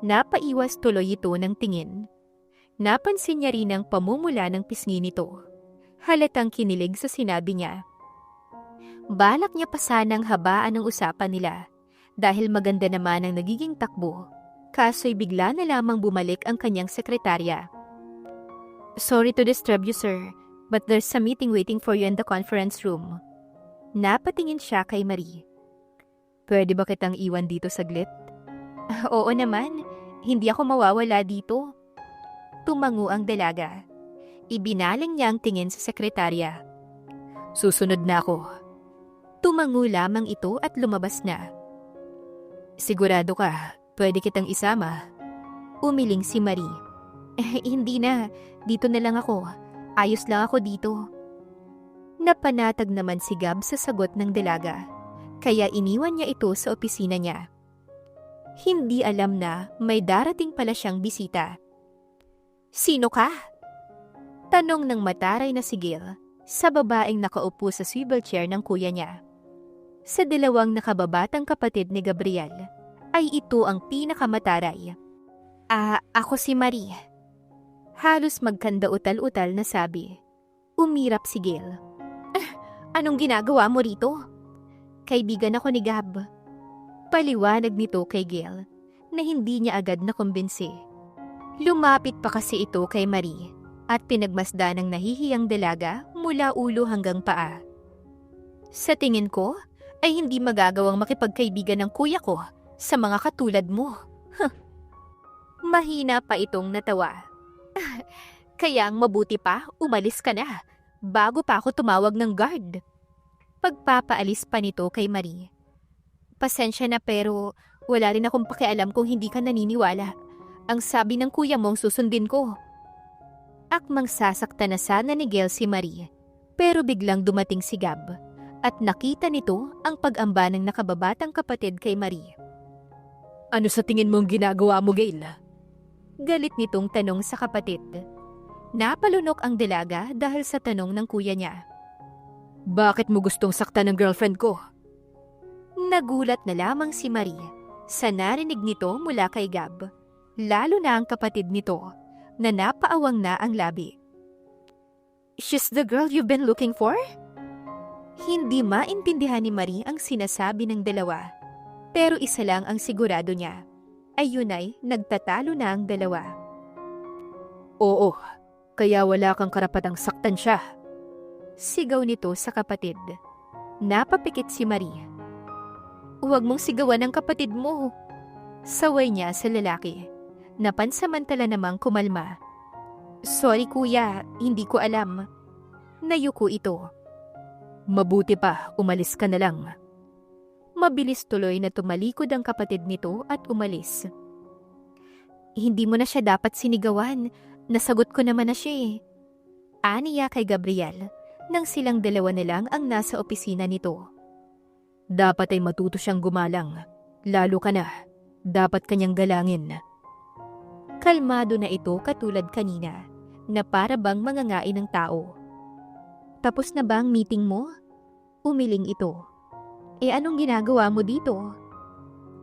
Napaiwas tuloy ito ng tingin. Napansin niya rin ang pamumula ng pisngi nito. Halatang kinilig sa sinabi niya. Balak niya pa sanang habaan ang usapan nila dahil maganda naman ang nagiging takbo. Kaso'y bigla na lamang bumalik ang kanyang sekretarya. "Sorry to disturb you, sir, but there's a meeting waiting for you in the conference room." Napatingin siya kay Marie. "Pwede ba kitang iwan dito saglit?" "Oo naman, hindi ako mawawala dito." Tumango ang dalaga. Ibinaling niya ang tingin sa sekretarya. "Susunod na ako." Tumango lamang ito at lumabas na. "Sigurado ka, pwede kitang isama?" Umiling si Marie. Hindi na, dito na lang ako. Ayos lang ako dito." Napanatag naman si Gab sa sagot ng dalaga, kaya iniwan niya ito sa opisina niya. Hindi alam na may darating pala siyang bisita. "Sino ka?" Tanong ng mataray na si Gil sa babaeng nakaupo sa swivel chair ng kuya niya. Sa dalawang nakababatang kapatid ni Gabriel, ay ito ang pinakamataray. Ako si Marie." Halos magkanda-utal-utal na sabi. Umirap si Gil. "Anong ginagawa mo rito?" "Kaibigan ako ni Gab." Paliwanag nito kay Gil na hindi niya agad nakumbinsi. Lumapit pa kasi ito kay Marie at pinagmasdan ng nahihiyang dalaga mula ulo hanggang paa. "Sa tingin ko, ay hindi magagawang makipagkaibigan ng kuya ko sa mga katulad mo." Mahina pa itong natawa. "Kaya ang mabuti pa, umalis ka na, bago pa ako tumawag ng guard." Pagpapaalis pa nito kay Marie. "Pasensya na pero wala rin akong pakialam kung hindi ka naniniwala. Ang sabi ng kuya mong susundin ko." Akmang sasakta na sana ni Gil si Marie, pero biglang dumating si Gab at nakita nito ang pag-amba ng nakababatang kapatid kay Marie. "Ano sa tingin mong ginagawa mo, Gail?" Galit nitong tanong sa kapatid. Napalunok ang dalaga dahil sa tanong ng kuya niya. "Bakit mo gustong saktan ng girlfriend ko?" Nagulat na lamang si Marie sa narinig nito mula kay Gab, lalo na ang kapatid nito na napaawang na ang labi. "She's the girl you've been looking for?" Hindi maintindihan ni Marie ang sinasabi ng dalawa, pero isa lang ang sigurado niya. Ayun ay nagtatalo na ang dalawa. "Oo, kaya wala kang karapatang saktan siya." Sigaw nito sa kapatid. Napapikit si Marie. "Huwag mong sigawan ang kapatid mo." Saway niya sa lalaki. Napansamantala namang kumalma. "Sorry kuya, hindi ko alam." Nayuko ito. "Mabuti pa, umalis ka na lang." Mabilis tuloy na tumalikod ang kapatid nito at umalis. "Hindi mo na siya dapat sinigawan. Nasagot ko naman na siya eh." Aniya kay Gabriel nang silang dalawa na lang ang nasa opisina nito. "Dapat ay matuto siyang gumalang. Lalo ka na. Dapat kanyang galangin." Kalmado na ito katulad kanina na para bang mangangain ng tao. "Tapos na ba ang meeting mo?" Umiling ito. Anong ginagawa mo dito?"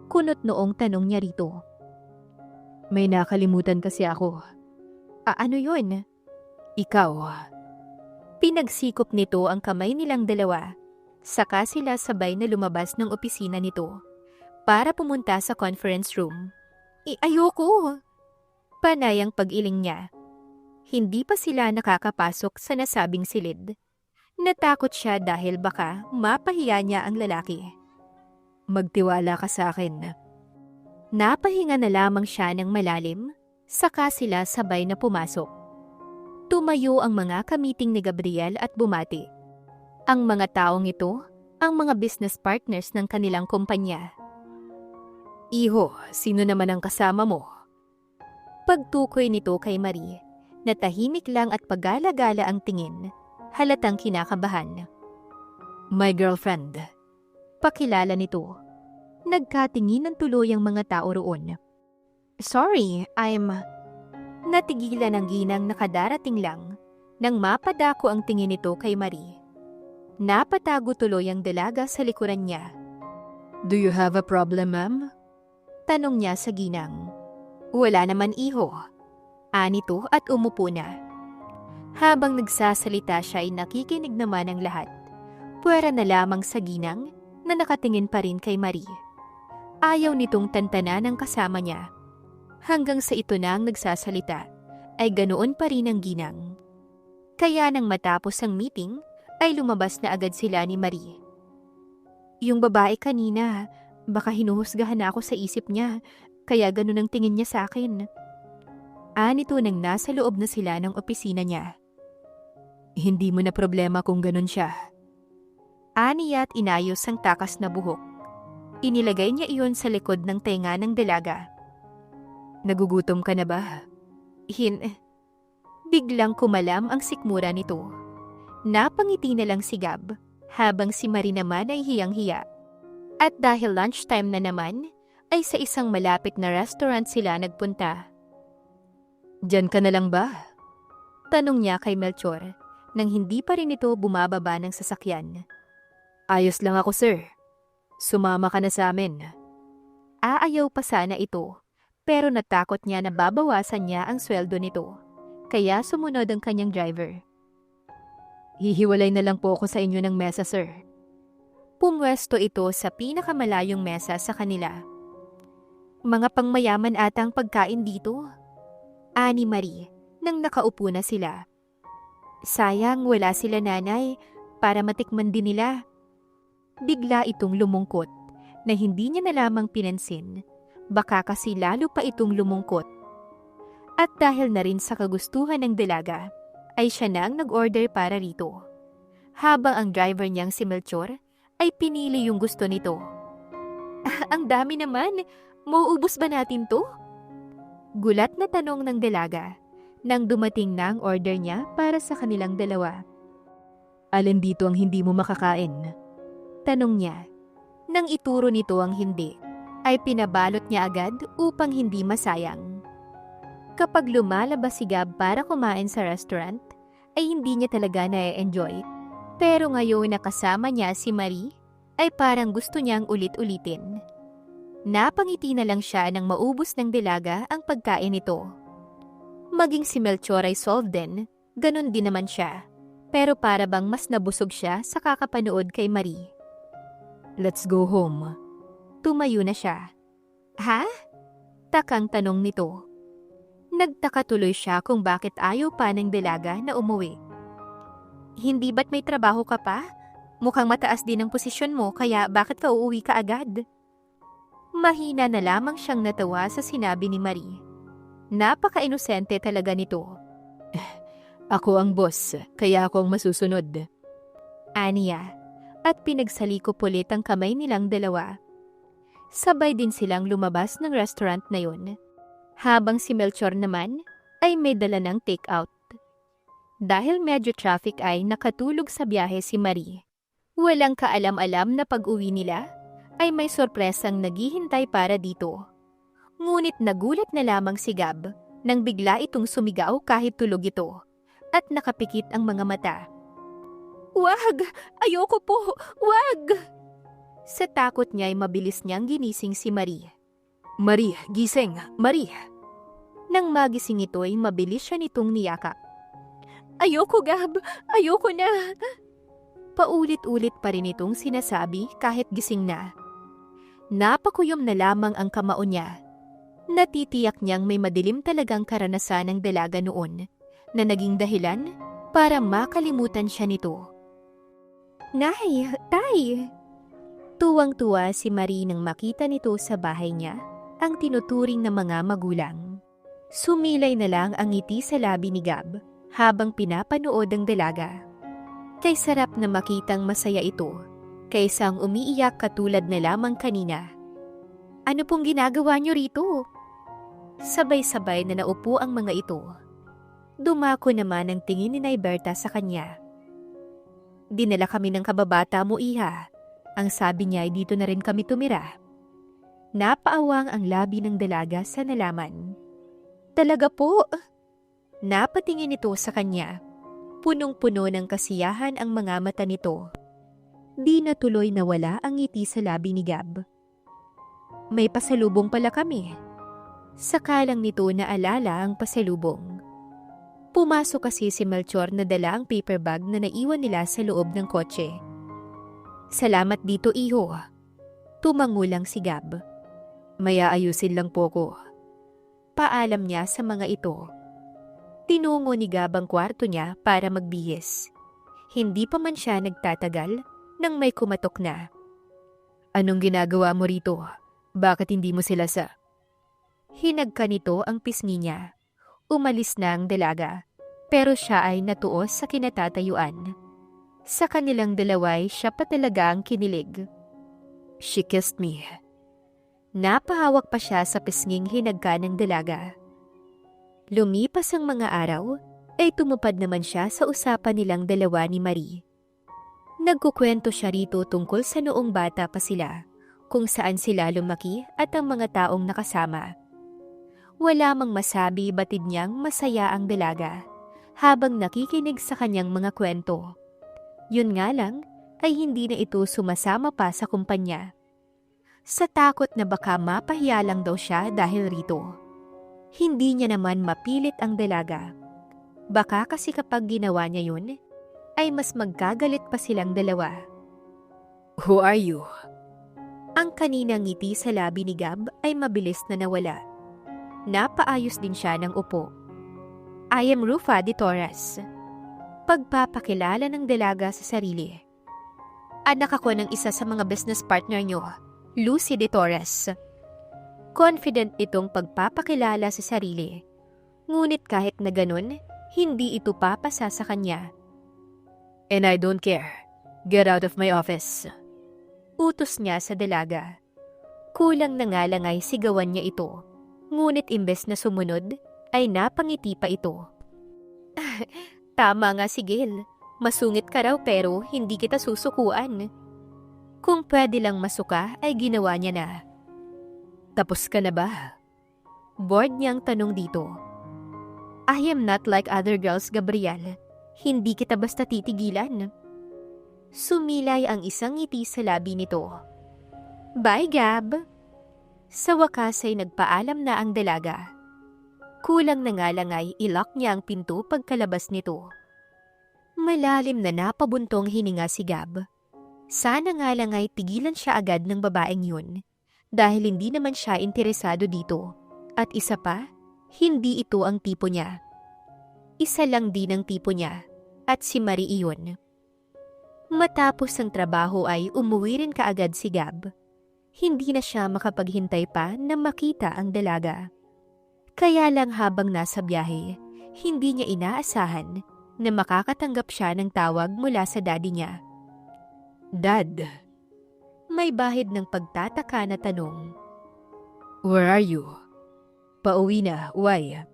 Kunot noong tanong niya rito. "May nakalimutan kasi ako." Ano yun?" "Ikaw." Pinagsikop nito ang kamay nilang dalawa. Saka sila sabay na lumabas ng opisina nito para pumunta sa conference room. Ayoko! Panay ang pag-iling niya. Hindi pa sila nakakapasok sa nasabing silid. Natakot siya dahil baka mapahiya niya ang lalaki. Magtiwala ka sa akin. Napahinga na lamang siya ng malalim, saka sila sabay na pumasok. Tumayo ang mga kamiting ni Gabriel at bumati. Ang mga taong ito, ang mga business partners ng kanilang kumpanya. Iho, sino naman ang kasama mo? Pagtukoy nito kay Marie, na tahimik lang at pagala-gala ang tingin, halatang kinakabahan. My girlfriend. Pakilala nito. Nagkatingin ng tuloy ang mga tao roon. Sorry, Natigilan ang ginang nakadarating lang nang mapadako ang tingin nito kay Marie. Napatago tuloy ang dalaga sa likuran niya. Do you have a problem, ma'am? Tanong niya sa ginang. Wala naman, iho. Anito at umupo na. Habang nagsasalita siya ay nakikinig naman ang lahat. Puwera na lamang sa ginang na nakatingin pa rin kay Marie. Ayaw nitong tantanan ang kasama niya. Hanggang sa ito na ang nagsasalita, ay ganoon pa rin ang ginang. Kaya nang matapos ang meeting, ay lumabas na agad sila ni Marie. Yung babae kanina, baka hinuhusgahan ako sa isip niya, kaya ganoon ang tingin niya sa akin. Anito nang nasa loob na sila ng opisina niya. Hindi mo na problema kung ganoon siya. Aniya at inayos ang takas na buhok. Inilagay niya iyon sa likod ng tenga ng dalaga. Nagugutom ka na ba? Biglang kumalam ang sikmura nito. Napangiti na lang si Gab, habang si Marie naman ay hiyang-hiya. At dahil lunchtime na naman, ay sa isang malapit na restaurant sila nagpunta. Diyan ka na lang ba? Tanong niya kay Melchor, nang hindi pa rin ito bumababa ng sasakyan. Ayos lang ako, sir. Sumama ka na sa amin. Aayaw pa sana ito. Pero natakot niya na babawasan niya ang sweldo nito. Kaya sumunod ang kanyang driver. Hihiwalay na lang po ako sa inyo ng mesa, sir. Pumwesto ito sa pinakamalayong mesa sa kanila. Mga pangmayaman atang pagkain dito. Ani Marie, nang nakaupo na sila. Sayang wala sila nanay para matikman din nila. Bigla itong lumungkot na hindi niya na lamang pinansin. Baka kasi lalo pa itong lumungkot. At dahil na rin sa kagustuhan ng dalaga, ay siya na ang nag-order para rito. Habang ang driver niyang si Melchor ay pinili yung gusto nito. Ang dami naman! Mauubos ba natin to? Gulat na tanong ng dalaga nang dumating na ang order niya para sa kanilang dalawa. Alin dito ang hindi mo makakain? Tanong niya. Nang ituro nito ang hindi, ay pinabalot niya agad upang hindi masayang. Kapag lumalabas si Gab para kumain sa restaurant, ay hindi niya talaga na-enjoy. Pero ngayon nakasama niya si Marie, ay parang gusto niyang ulit-ulitin. Napangiti na lang siya nang maubos ng dalaga ang pagkain nito. Maging si Melchor ay solved din, ganun din naman siya. Pero para bang mas nabusog siya sa kakapanood kay Marie. Let's go home. Tumayo na siya. Ha? Takang tanong nito. Nagtaka tuloy siya kung bakit ayaw pa ng dalaga na umuwi. Hindi ba't may trabaho ka pa? Mukhang mataas din ang posisyon mo kaya bakit ka uuwi ka agad? Mahina na lamang siyang natawa sa sinabi ni Marie. Napaka-inosente talaga nito. Ako ang boss, kaya ako ang masusunod. Aniya, at pinagsaliko ulit ang kamay nilang dalawa. Sabay din silang lumabas ng restaurant na yun. Habang si Melchor naman ay may dala ng take-out. Dahil medyo traffic ay nakatulog sa biyahe si Marie. Walang kaalam-alam na pag-uwi nila ay may sorpresang naghihintay para dito. Ngunit nagulat na lamang si Gab nang bigla itong sumigaw kahit tulog ito at nakapikit ang mga mata. Wag! Ayoko po! Wag! Sa takot niya ay mabilis niyang ginising si Marie. Marie, gising! Marie! Nang magising ito ay mabilis siya nitong niyakap. Ayoko, Gab. Ayoko na. Paulit-ulit pa rin itong sinasabi kahit gising na. Napakuyom na lamang ang kamao niya. Natitiyak niyang may madilim talagang karanasan ng dalaga noon na naging dahilan para makalimutan siya nito. Nay, Tay! Tuwang-tuwa si Marie nang makita nito sa bahay niya, ang tinuturing na mga magulang. Sumilay na lang ang ngiti sa labi ni Gab habang pinapanood ang dalaga. Kay sarap na makitang masaya ito, kaysa ang umiiyak katulad na lamang kanina. Ano pong ginagawa niyo rito? Sabay-sabay na naupo ang mga ito. Dumako naman ang tingin ni Nay Berta sa kanya. Dinala kami ng kababata mo, Iha. Ang sabi niya ay dito na rin kami tumira. Napaawang ang labi ng dalaga sa nalaman. Talaga po? Napatingin ito sa kanya. Punong-puno ng kasiyahan ang mga mata nito. Di na tuloy nawala ang ngiti sa labi ni Gab. May pasalubong pala kami. Sakalang nito naalala ang pasalubong. Pumasok kasi si Melchor na dala ang paper bag na naiwan nila sa loob ng kotse. Salamat dito, Iho. Tumangulang si Gab. May aayusin lang po ko. Paalam niya sa mga ito. Tinungo ni Gab ang kwarto niya para magbihis. Hindi pa man siya nagtatagal nang may kumatok na. Anong ginagawa mo rito? Bakit hindi mo sila sa... Hinagka nito ang pisngi niya. Umalis na ang dalaga, pero siya ay natuos sa kinatatayuan. Sa kanilang dalaway siya pa talaga ang kinilig. She kissed me. Napahawak pa siya sa pisnging hinagka ng dalaga. Lumipas ang mga araw, ay tumupad naman siya sa usapan nilang dalawa ni Marie. Nagkukwento siya rito tungkol sa noong bata pa sila, kung saan sila lumaki at ang mga taong nakasama. Wala mang masabi batid niyang masaya ang dalaga habang nakikinig sa kanyang mga kwento. Yun nga lang ay hindi na ito sumasama pa sa kumpanya. Sa takot na baka mapahiya lang daw siya dahil rito. Hindi niya naman mapilit ang dalaga. Baka kasi kapag ginawa niya yun, ay mas magkagalit pa silang dalawa. Who are you? Ang kaninang ngiti sa labi ni Gab ay mabilis na nawala. Napaayos din siya ng upo. I am Rufa de Torres. Pagpapakilala ng dalaga sa sarili. Anak ako ng isa sa mga business partner niyo, Lucy de Torres. Confident itong pagpapakilala sa sarili. Ngunit kahit na ganun, hindi ito papasa sa kanya. And I don't care. Get out of my office. Utos niya sa dalaga. Kulang na nga lang ay sigawan niya ito. Ngunit imbes na sumunod, ay napangiti pa ito. Tama nga si Gil. Masungit ka raw pero hindi kita susukuan. Kung pwede lang masuka ay ginawa niya na. Tapos ka na ba? Bored niyang tanong dito. I am not like other girls, Gabriel. Hindi kita basta titigilan. Sumilay ang isang ngiti sa labi nito. Bye, Gab. Sa wakas ay nagpaalam na ang dalaga. Kulang na nga lang ay ilock niya ang pinto pagkalabas nito. Malalim na napabuntong hininga si Gab. Sana nga lang ay tigilan siya agad ng babaeng yun dahil hindi naman siya interesado dito. At isa pa, hindi ito ang tipo niya. Isa lang din ang tipo niya at si Marie iyon. Matapos ang trabaho ay umuwi rin kaagad si Gab. Hindi na siya makapaghintay pa na makita ang dalaga. Kaya lang habang nasa biyahe, hindi niya inaasahan na makakatanggap siya ng tawag mula sa daddy niya. Dad. May bahid ng pagtataka na tanong. Where are you? Pauwi na, why?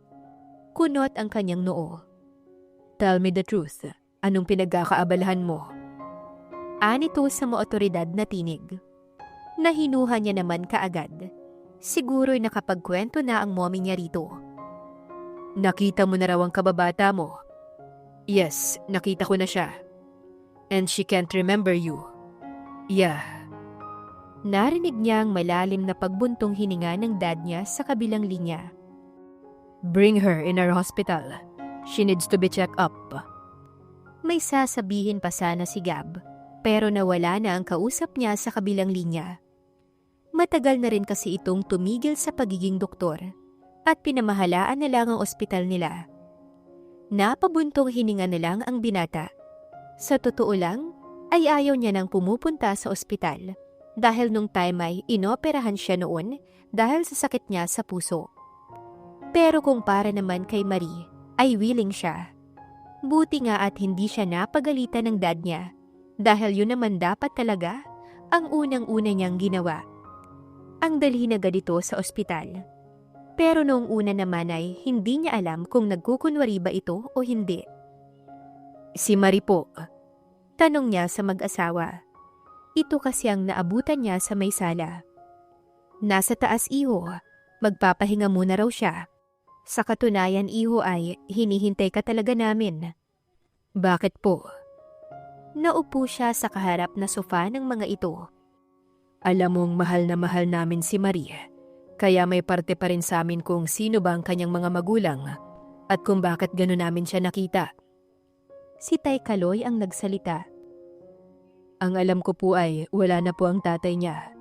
Kunot ang kanyang noo. Tell me the truth. Anong pinagkakaabalahan mo? Anito sa mga otoridad na tinig. Nahinuha niya naman kaagad. Siguro'y nakapagkwento na ang mommy niya rito. Nakita mo na raw ang kababata mo? Yes, nakita ko na siya. And she can't remember you. Yeah. Narinig niya ang malalim na pagbuntong hininga ng dad niya sa kabilang linya. Bring her in our hospital. She needs to be checked up. May sasabihin pa sana si Gab, pero nawala na ang kausap niya sa kabilang linya. Matagal na rin kasi itong tumigil sa pagiging doktor at pinamahalaan na lang ang ospital nila. Napabuntong hininga na lang ang binata. Sa totoo lang, ay ayaw niya nang pumupunta sa ospital dahil nung time ay inoperahan siya noon dahil sa sakit niya sa puso. Pero kung para naman kay Marie, ay willing siya. Buti nga at hindi siya napagalitan ng dad niya dahil yun naman dapat talaga ang unang-una niyang ginawa. Ang dalhin agad ito sa ospital. Pero noong una naman ay hindi niya alam kung nagkukunwari ba ito o hindi. Si Marie po, tanong niya sa mag-asawa. Ito kasi ang naabutan niya sa may sala. Nasa taas iho, magpapahinga muna raw siya. Sa katunayan iho ay hinihintay ka talaga namin. Bakit po? Naupo siya sa kaharap na sofa ng mga ito. Alam mong mahal na mahal namin si Marie, kaya may parte pa rin sa amin kung sino ba ang kanyang mga magulang at kung bakit gano'n namin siya nakita. Si Tay Kaloy ang nagsalita. Ang alam ko po ay wala na po ang tatay niya,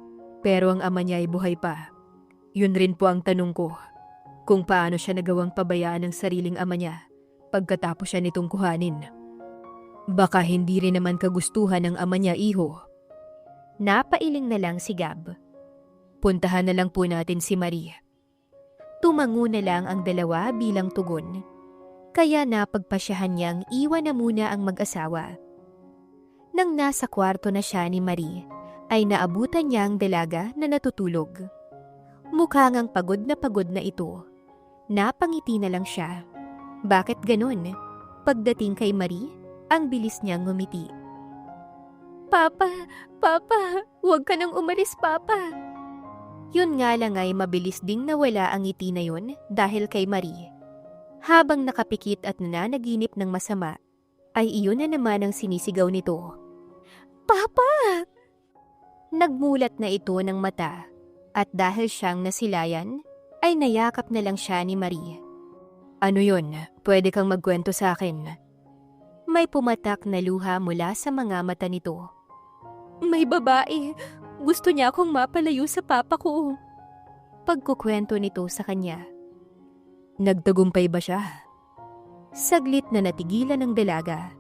pero ang ama niya ay buhay pa. Yun rin po ang tanong ko, kung paano siya nagawang pabayaan ng sariling ama niya pagkatapos siya nitong kuhanin. Baka hindi rin naman kagustuhan ng ama niya, iho. Napailing na lang si Gab. Puntahan na lang po natin si Marie. Tumango na lang ang dalawa bilang tugon. Kaya napagpasyahan niyang iwan na muna ang mag-asawa. Nang nasa kwarto na siya ni Marie, ay naabutan niya ang dalaga na natutulog. Mukhang ang pagod na ito. Napangiti na lang siya. Bakit ganon? Pagdating kay Marie, ang bilis niyang ngumiti. Papa, huwag ka nang umalis, Papa. Yun nga lang ay mabilis ding nawala ang ngiti na yun dahil kay Marie. Habang nakapikit at nananaginip ng masama, ay iyon na naman ang sinisigaw nito. Papa! Nagmulat na ito ng mata at dahil siyang nasilayan, ay nayakap na lang siya ni Marie. Ano yun? Pwede kang magkwento sa akin. May pumatak na luha mula sa mga mata nito. May babae. Gusto niya akong mapalayo sa papa ko. Pagkukwento nito sa kanya. Nagtagumpay ba siya? Saglit na natigilan ng dalaga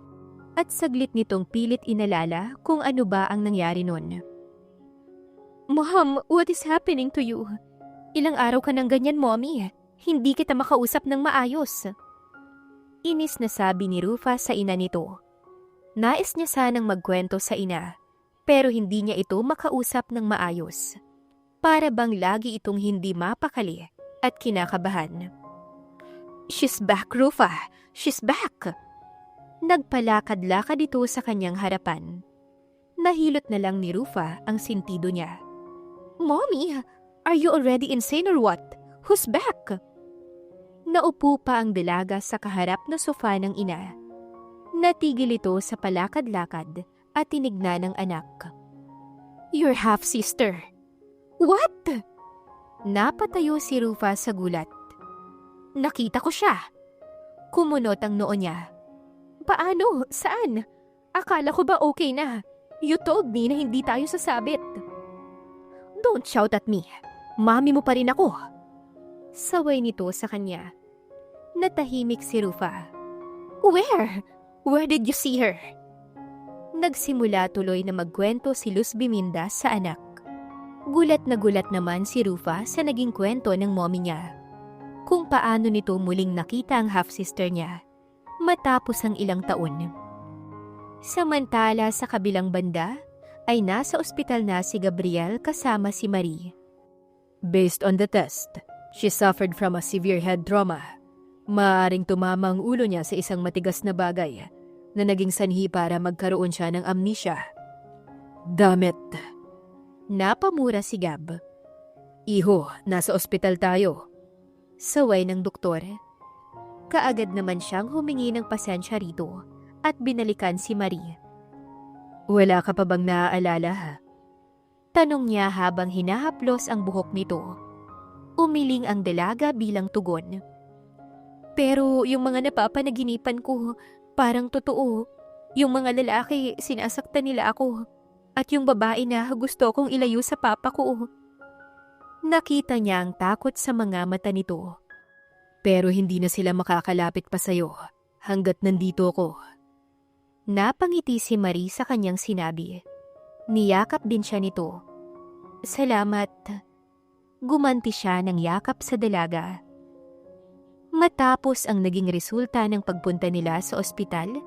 at saglit nitong pilit inalala kung ano ba ang nangyari nun. Mom, what is happening to you? Ilang araw ka nang ganyan, Mommy. Hindi kita makausap ng maayos. Inis na sabi ni Rufa sa ina nito. Nais niya sanang magkwento sa ina, pero hindi niya ito makausap ng maayos. Para bang lagi itong hindi mapakali at kinakabahan. She's back, Rufa. She's back. Nagpalakad-lakad ito sa kanyang harapan. Nahilot na lang ni Rufa ang sintido niya. Mommy, are you already insane or what? Who's back? Naupo pa ang dalaga sa kaharap na sofa ng ina. Natigil ito sa palakad-lakad at tinignan ng anak. Your half-sister. What? Napatayo si Rufa sa gulat. Nakita ko siya. Kumunot ang noo niya. Paano? Saan? Akala ko ba okay na? You told me na hindi tayo sasabit. Don't shout at me. Mami mo pa rin ako. Saway nito sa kanya. Natahimik si Rufa. Where? Where did you see her? Nagsimula tuloy na magkwento si Luz Biminda sa anak. Gulat na gulat naman si Rufa sa naging kwento ng mommy niya. Kung paano nito muling nakita ang half-sister niya matapos ang ilang taon. Samantala sa kabilang banda ay nasa ospital na si Gabriel kasama si Marie. Based on the test, she suffered from a severe head trauma. Maaaring tumama ang ulo niya sa isang matigas na bagay na naging sanhi para magkaroon siya ng amnesia. Damit! Napamura si Gab. Iho, nasa ospital tayo. Saway ng doktor. Kaagad naman siyang humingi ng pasensya rito at binalikan si Marie. Wala ka pa bang naaalala? Tanong niya habang hinahaplos ang buhok nito. Umiling ang dalaga bilang tugon. Pero yung mga napapanaginipan ko, parang totoo. Yung mga lalaki, sinasaktan nila ako. At yung babae na gusto kong ilayo sa papa ko. Nakita niya ang takot sa mga mata nito. Pero hindi na sila makakalapit pa sa'yo hanggat nandito ako. Napangiti si Marie sa kanyang sinabi. Niyakap din siya nito. Salamat. Gumanti siya ng yakap sa dalaga. Matapos ang naging resulta ng pagpunta nila sa ospital,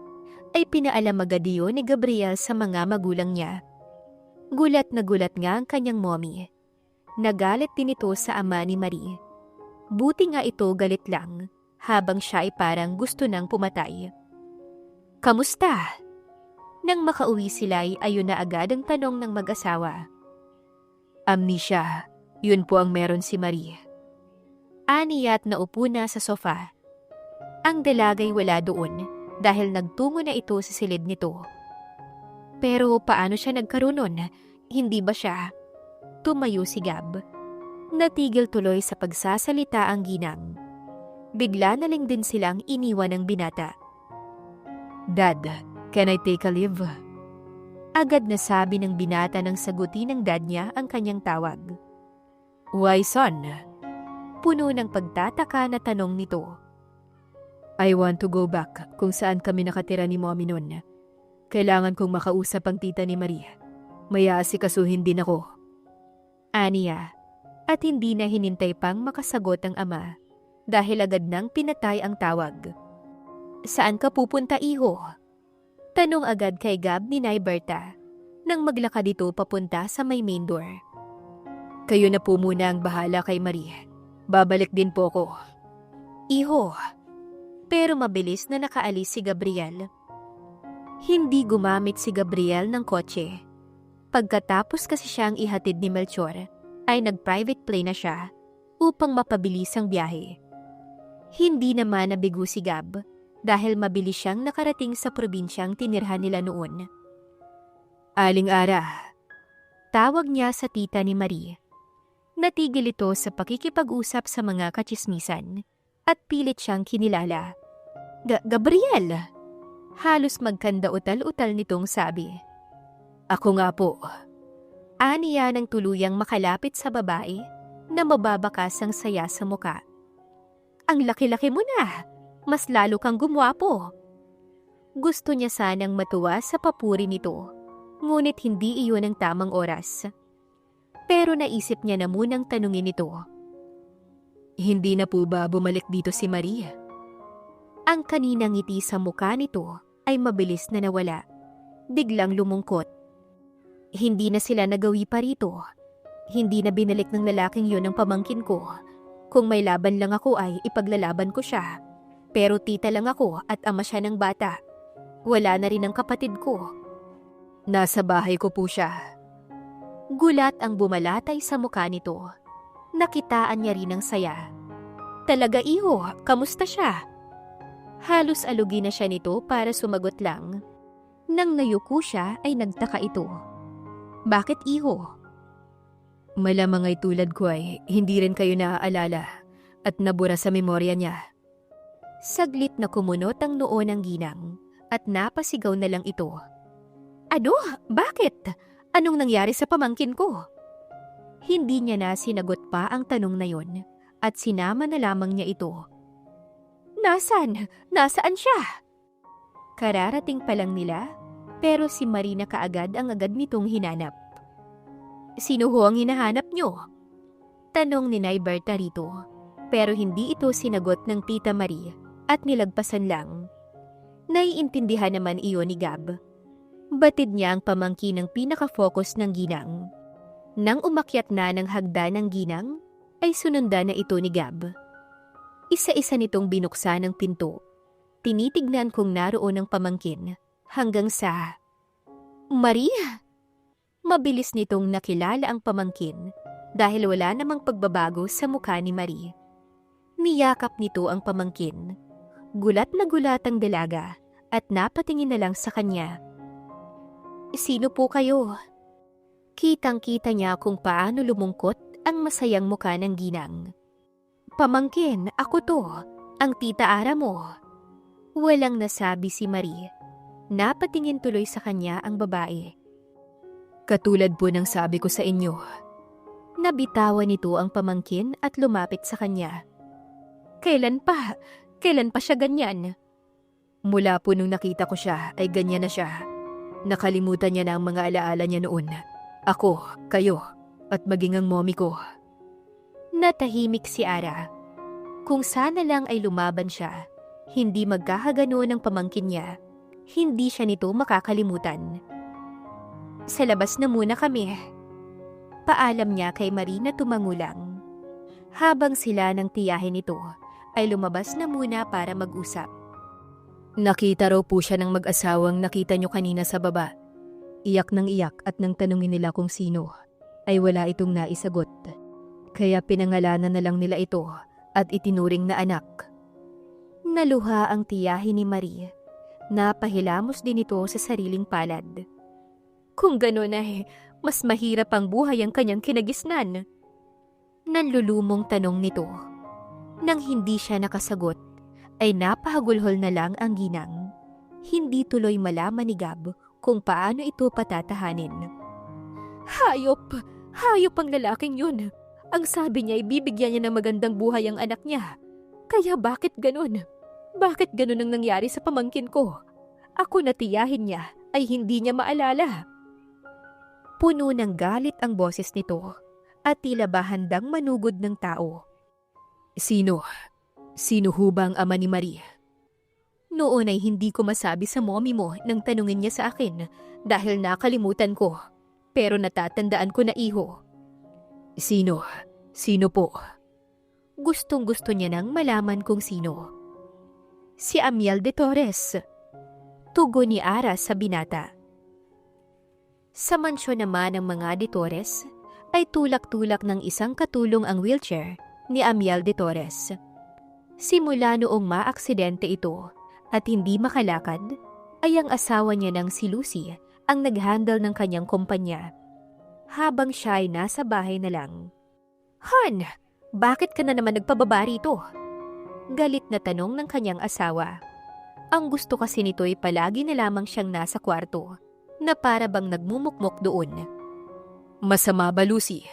ay pinaalam agad iyon ni Gabriel sa mga magulang niya. Gulat na gulat nga ang kanyang mommy. Nagalit din ito sa ama ni Marie. Buti nga ito galit lang, habang siya ay parang gusto nang pumatay. Kamusta? Nang makauwi sila ay ayun na agad ang tanong ng mag-asawa. Amnesia, yun po ang meron si Marie. Aniya at naupo na sa sofa. Ang dalagay wala doon dahil nagtungo na ito sa silid nito. Pero paano siya nagkaroon nun? Hindi ba siya? Tumayo si Gab. Natigil tuloy sa pagsasalita ang ginang. Bigla na lang din silang iniwan ng binata. Dad, can I take a leave? Agad na sabi ng binata nang sagutin ng dad niya ang kanyang tawag. Why son? Puno ng pagtataka na tanong nito. I want to go back kung saan kami nakatira ni mommy noon. Kailangan kong makausap ang tita ni Maria. May aasikasuhin din ako. Aniya, at hindi na hinintay pang makasagot ang ama dahil agad nang pinatay ang tawag. Saan ka pupunta, iho? Tanong agad kay Gab ni Nay Berta nang maglakad ito papunta sa may main door. Kayo na po muna ang bahala kay Maria. Babalik din po ako. Iho. Pero mabilis na nakaalis si Gabriel. Hindi gumamit si Gabriel ng kotse. Pagkatapos kasi siyang ihatid ni Melchor, ay nag-private plane na siya upang mapabilis ang biyahe. Hindi naman nabigo si Gab dahil mabilis siyang nakarating sa probinsyang tinirhan nila noon. Aling Ara, tawag niya sa tita ni Marie. Natigil ito sa pakikipag-usap sa mga katsismisan at pilit siyang kinilala. Gabriel! Halos magkanda-utal-utal nitong sabi. Ako nga po. Aniya ng tuluyang makalapit sa babae na mababakas ang saya sa muka. Ang laki-laki mo na! Mas lalo kang gumwapo. Gusto niya sanang matuwa sa papuri nito, ngunit hindi iyon ang tamang oras. Pero naisip niya na munang tanungin ito. Hindi na po ba bumalik dito si Maria? Ang kaninang ngiti sa mukha nito ay mabilis na nawala. Biglang lumungkot. Hindi na sila nagawi pa rito. Hindi na binalik ng lalaking yun ang pamangkin ko. Kung may laban lang ako ay ipaglalaban ko siya. Pero tita lang ako at ama siya ng bata. Wala na rin ang kapatid ko. Nasa bahay ko po siya. Gulat ang bumalatay sa mukha nito. Nakitaan niya rin ang saya. Talaga iho, kamusta siya? Halos alugi na siya nito para sumagot lang. Nang nayuko siya ay nagtaka ito. Bakit iho? Malamang ay tulad ko ay hindi rin kayo naaalala at nabura sa memorya niya. Saglit na kumunot ang noo ng ginang at napasigaw na lang ito. Ano? Bakit? Anong nangyari sa pamangkin ko? Hindi niya na sinagot pa ang tanong na yon at sinama na lamang niya ito. Nasaan? Nasaan siya? Kararating pa lang nila, pero si Marina kaagad ang agad nitong hinanap. Sino ho ang hinahanap niyo? Tanong ni Nay Berta rito, pero hindi ito sinagot ng Tita Marie at nilagpasan lang. Naiintindihan naman iyon ni Gab. Batid niya ang pamangkin ng pinaka-focus ng ginang. Nang umakyat na ng hagdan ng ginang, ay sunundan na ito ni Gab. Isa-isa nitong binuksan ang pinto. Tinitignan kung naroon ang pamangkin hanggang sa... Maria! Mabilis nitong nakilala ang pamangkin dahil wala namang pagbabago sa mukha ni Marie. Niyakap nito ang pamangkin. Gulat na gulat ang dalaga at napatingin na lang sa kanya. Sino po kayo? Kitang-kita niya kung paano lumungkot ang masayang mukha ng ginang. Pamangkin, ako to, ang tita Ara mo. Walang nasabi si Marie. Napatingin tuloy sa kanya ang babae. Katulad po ng sabi ko sa inyo. Nabitawan nito ang pamangkin at lumapit sa kanya. Kailan pa? Kailan pa siya ganyan? Mula po nung nakita ko siya ay ganyan na siya. Nakalimutan niya na ang mga alaala niya noon. Ako, kayo, at maging ang mommy ko. Natahimik si Ara. Kung sana lang ay lumaban siya, hindi magkakagano ng pamangkin niya, hindi siya nito makakalimutan. Sa labas na muna kami. Paalam niya kay Marie na tumangulang. Habang sila ng tiyahin nito, ay lumabas na muna para mag-usap. Nakita raw po siya ng mag-asawang nakita niyo kanina sa baba. Iyak ng iyak at nang tanungin nila kung sino, ay wala itong naisagot. Kaya pinangalanan na lang nila ito at itinuring na anak. Naluha ang tiyahin ni Marie. Napahilamos din ito sa sariling palad. Kung gano'n ay, mas mahirap ang buhay ang kanyang kinagisnan. Nanlulumong tanong nito. Nang hindi siya nakasagot, ay napahagulhol na lang ang ginang. Hindi tuloy malaman ni Gab kung paano ito patatahanin. Hayop! Hayop ang lalaking yun! Ang sabi niya ay bibigyan niya ng magandang buhay ang anak niya. Kaya bakit ganun? Bakit ganun ang nangyari sa pamangkin ko? Ako na tiyahin niya ay hindi niya maalala. Puno ng galit ang boses nito at tila ba handang manugod ng tao. Sino? Sino ho ba ang ama ni Marie? Noon ay hindi ko masabi sa mommy mo nang tanungin niya sa akin dahil nakalimutan ko. Pero natatandaan ko na iho. Sino? Sino po? Gustong gusto niya nang malaman kung sino. Si Amiel de Torres. Tugon ni Ara sa binata. Sa mansyon naman ng mga de Torres, ay tulak-tulak ng isang katulong ang wheelchair ni Amiel de Torres. Simula noong maaksidente ito at hindi makalakad, ay ang asawa niya ng si Lucy ang nag-handle ng kanyang kumpanya. Habang siya ay nasa bahay na lang. Han, bakit ka na naman nagpababa rito? Galit na tanong ng kanyang asawa. Ang gusto kasi nito ay palagi na lamang siyang nasa kwarto, na para bang nagmumukmok doon. Masama ba, Lucy?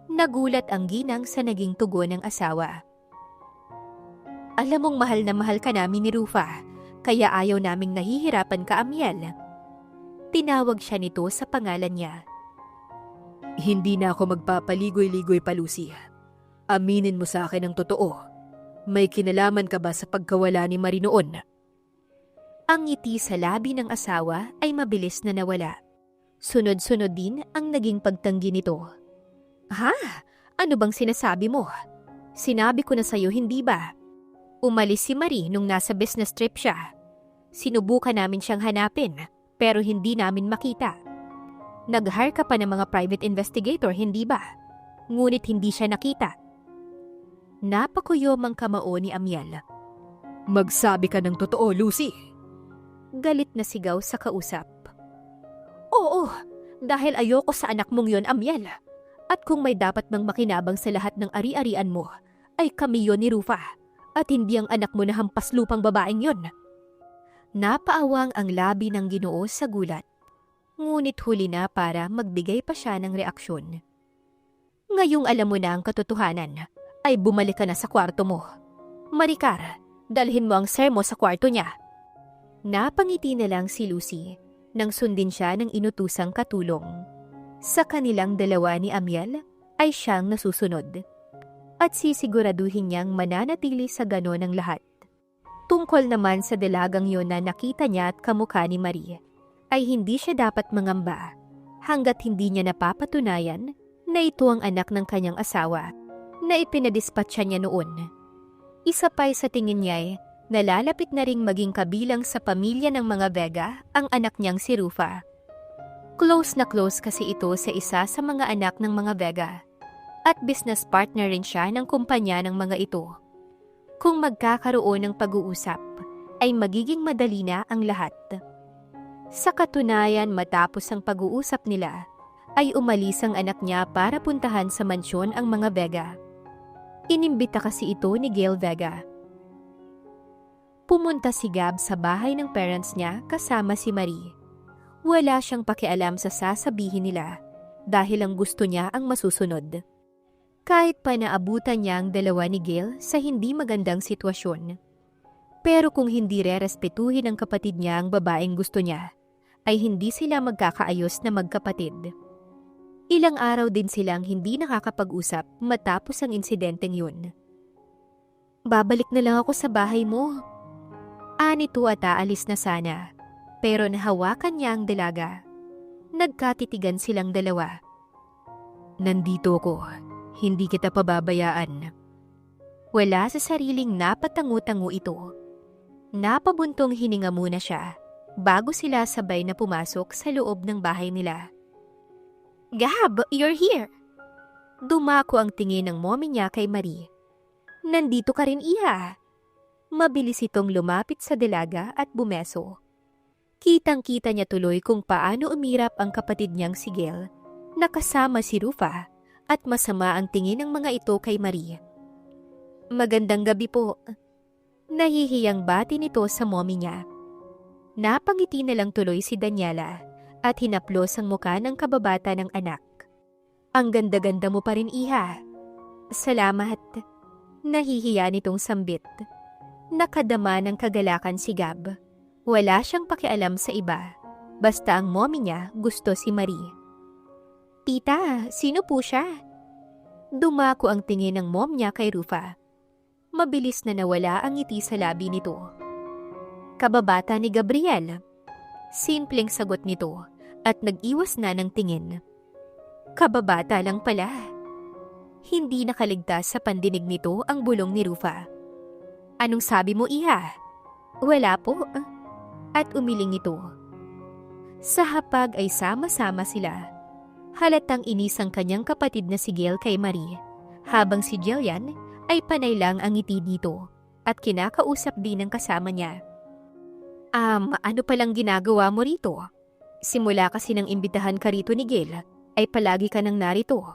Nagulat ang ginang sa naging tugon ng asawa. Alam mong mahal na mahal ka namin ni Rufa, kaya ayaw naming nahihirapan ka, Amiel. Tinawag siya nito sa pangalan niya. Hindi na ako magpapaligoy-ligoy pa, Lucy. Aminin mo sa akin ang totoo. May kinalaman ka ba sa pagkawala ni Marie noon? Ang ngiti sa labi ng asawa ay mabilis na nawala. Sunod-sunod din ang naging pagtanggi nito. Ha? Ano bang sinasabi mo? Sinabi ko na sa'yo, hindi ba? Umalis si Marie nung nasa business trip siya. Sinubukan namin siyang hanapin, pero hindi namin makita. Nag-hire ka pa ng mga private investigator, hindi ba? Ngunit hindi siya nakita. Napakuyom ang kamao ni Amiel. Magsabi ka ng totoo, Lucy. Galit na sigaw sa kausap. Oo, dahil ayoko sa anak mong yon, Amiel. At kung may dapat mang makinabang sa lahat ng ari-arian mo, ay kami yon ni Rufa, at hindi ang anak mo na hampas lupang babaeng yon. Napaawang ang labi ng Ginoo sa gulat. Ngunit huli na para magbigay pa siya ng reaksyon. Ngayong alam mo na ang katotohanan, ay bumalik ka na sa kwarto mo. Maricar, dalhin mo ang sir mo sa kwarto niya. Napangiti na lang si Lucy nang sundin siya ng inutusang katulong. Sa kanilang dalawa ni Amiel ay siyang nasusunod. At sisiguraduhin niyang mananatili sa ganon ang lahat. Tungkol naman sa dalagang yon na nakita niya at kamukha ni Marie, ay hindi siya dapat mangamba hanggat hindi niya napapatunayan na ito ang anak ng kanyang asawa na ipinadispatcha niya noon. Isa pa sa tingin niya ay nalalapit na ring maging kabilang sa pamilya ng mga Vega ang anak niyang si Rufa. Close na close kasi ito sa isa sa mga anak ng mga Vega at business partner rin siya ng kumpanya ng mga ito. Kung magkakaroon ng pag-uusap, ay magiging madali na ang lahat. Sa katunayan, matapos ang pag-uusap nila, ay umalis ang anak niya para puntahan sa mansyon ang mga Vega. Inimbita kasi ito ni Gail Vega. Pumunta si Gab sa bahay ng parents niya kasama si Marie. Wala siyang pakialam sa sasabihin nila dahil ang gusto niya ang masusunod. Kahit pa naabutan niya ang dalawa ni Gail sa hindi magandang sitwasyon. Pero kung hindi rerespetuhin ng kapatid niya ang babaeng gusto niya, ay hindi sila magkakaayos na magkapatid. Ilang araw din silang hindi nakakapag-usap matapos ang insidenteng yun. Babalik na lang ako sa bahay mo. Nito at aalis na sana, pero nahawakan niya ang dalaga. Nagkatitigan silang dalawa. Nandito ko, hindi kita pababayaan. Wala sa sariling napatangu-tangu ito. Napabuntong hininga muna siya bago sila sabay na pumasok sa loob ng bahay nila. Gab, you're here! Dumako ang tingin ng mommy niya kay Marie. Nandito ka rin, iha. Mabilis itong lumapit sa dalaga at bumeso. Kitang-kita niya tuloy kung paano umirap ang kapatid niyang si Gail, nakasama si Rufa, at masama ang tingin ng mga ito kay Marie. Magandang gabi po. Nahihiyang bati nito sa mommy niya. Napangiti na lang tuloy si Daniela at hinaplos ang muka ng kababata ng anak. Ang ganda-ganda mo pa rin, iha. Salamat. Nahihiya nitong sambit. Nakadama ng kagalakan si Gab. Wala siyang pakialam sa iba. Basta ang mommy niya gusto si Marie. Tita, sino po siya? Dumako ang tingin ng mom niya kay Rufa. Mabilis na nawala ang ngiti sa labi nito. Kababata ni Gabriel. Simpleng sagot nito at nag-iwas na ng tingin. Kababata lang pala. Hindi nakaligtas sa pandinig nito ang bulong ni Rufa. Anong sabi mo, iha? Wala po. At umiling ito. Sa hapag ay sama-sama sila. Halatang inis ang kanyang kapatid na si Gail kay Marie, habang si Jillian ay panay lang ang ngiti dito at kinakausap din ng kasama niya. Ano palang ginagawa mo rito? Simula kasi nang imbitahan ka rito ni Gail, ay palagi ka nang narito.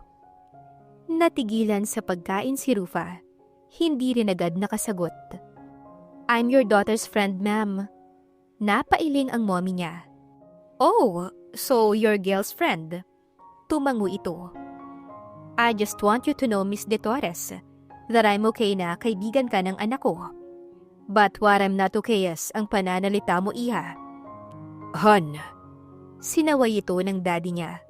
Natigilan sa pagkain si Rufa. Hindi rin agad nakasagot. I'm your daughter's friend, ma'am. Napailing ang mommy niya. Oh, so you're Gail's friend? Tumango ito. I just want you to know, Miss De Torres, that I'm okay na kaibigan ka ng anak ko. But what I'm not okay is ang pananalita mo, iha. Han. Sinaway ito ng daddy niya.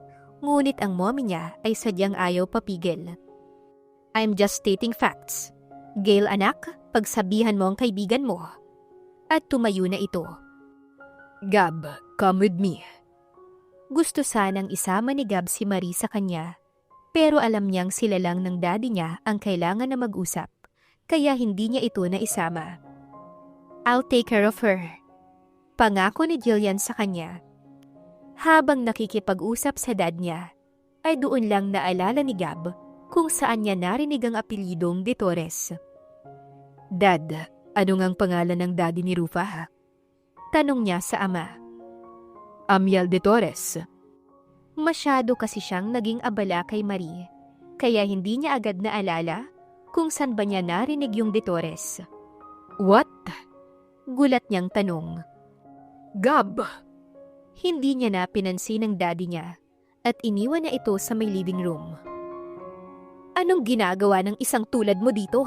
Ngunit ang mommy niya ay sadyang ayaw papigil. I'm just stating facts. Gail, anak, pagsabihan mo ang kaibigan mo. At tumayo na ito. Gab, come with me. Gusto sanang isama ni Gab si Marie sa kanya, pero alam niyang sila lang ng daddy niya ang kailangan na mag-usap, kaya hindi niya ito na isama. I'll take care of her. Pangako ni Jillian sa kanya. Habang nakikipag-usap sa dad niya, ay doon lang naalala ni Gab kung saan niya narinig ang apelyidong De Torres. Dad, ano ngang pangalan ng daddy ni Rufa? Tanong niya sa ama. Amiel De Torres. Masyado kasi siyang naging abala kay Marie, kaya hindi niya agad naalala kung saan ba niya narinig yung De Torres. What? Gulat niyang tanong. Gab! Hindi niya na pinansin ng daddy niya at iniwan na ito sa may living room. Anong ginagawa ng isang tulad mo dito?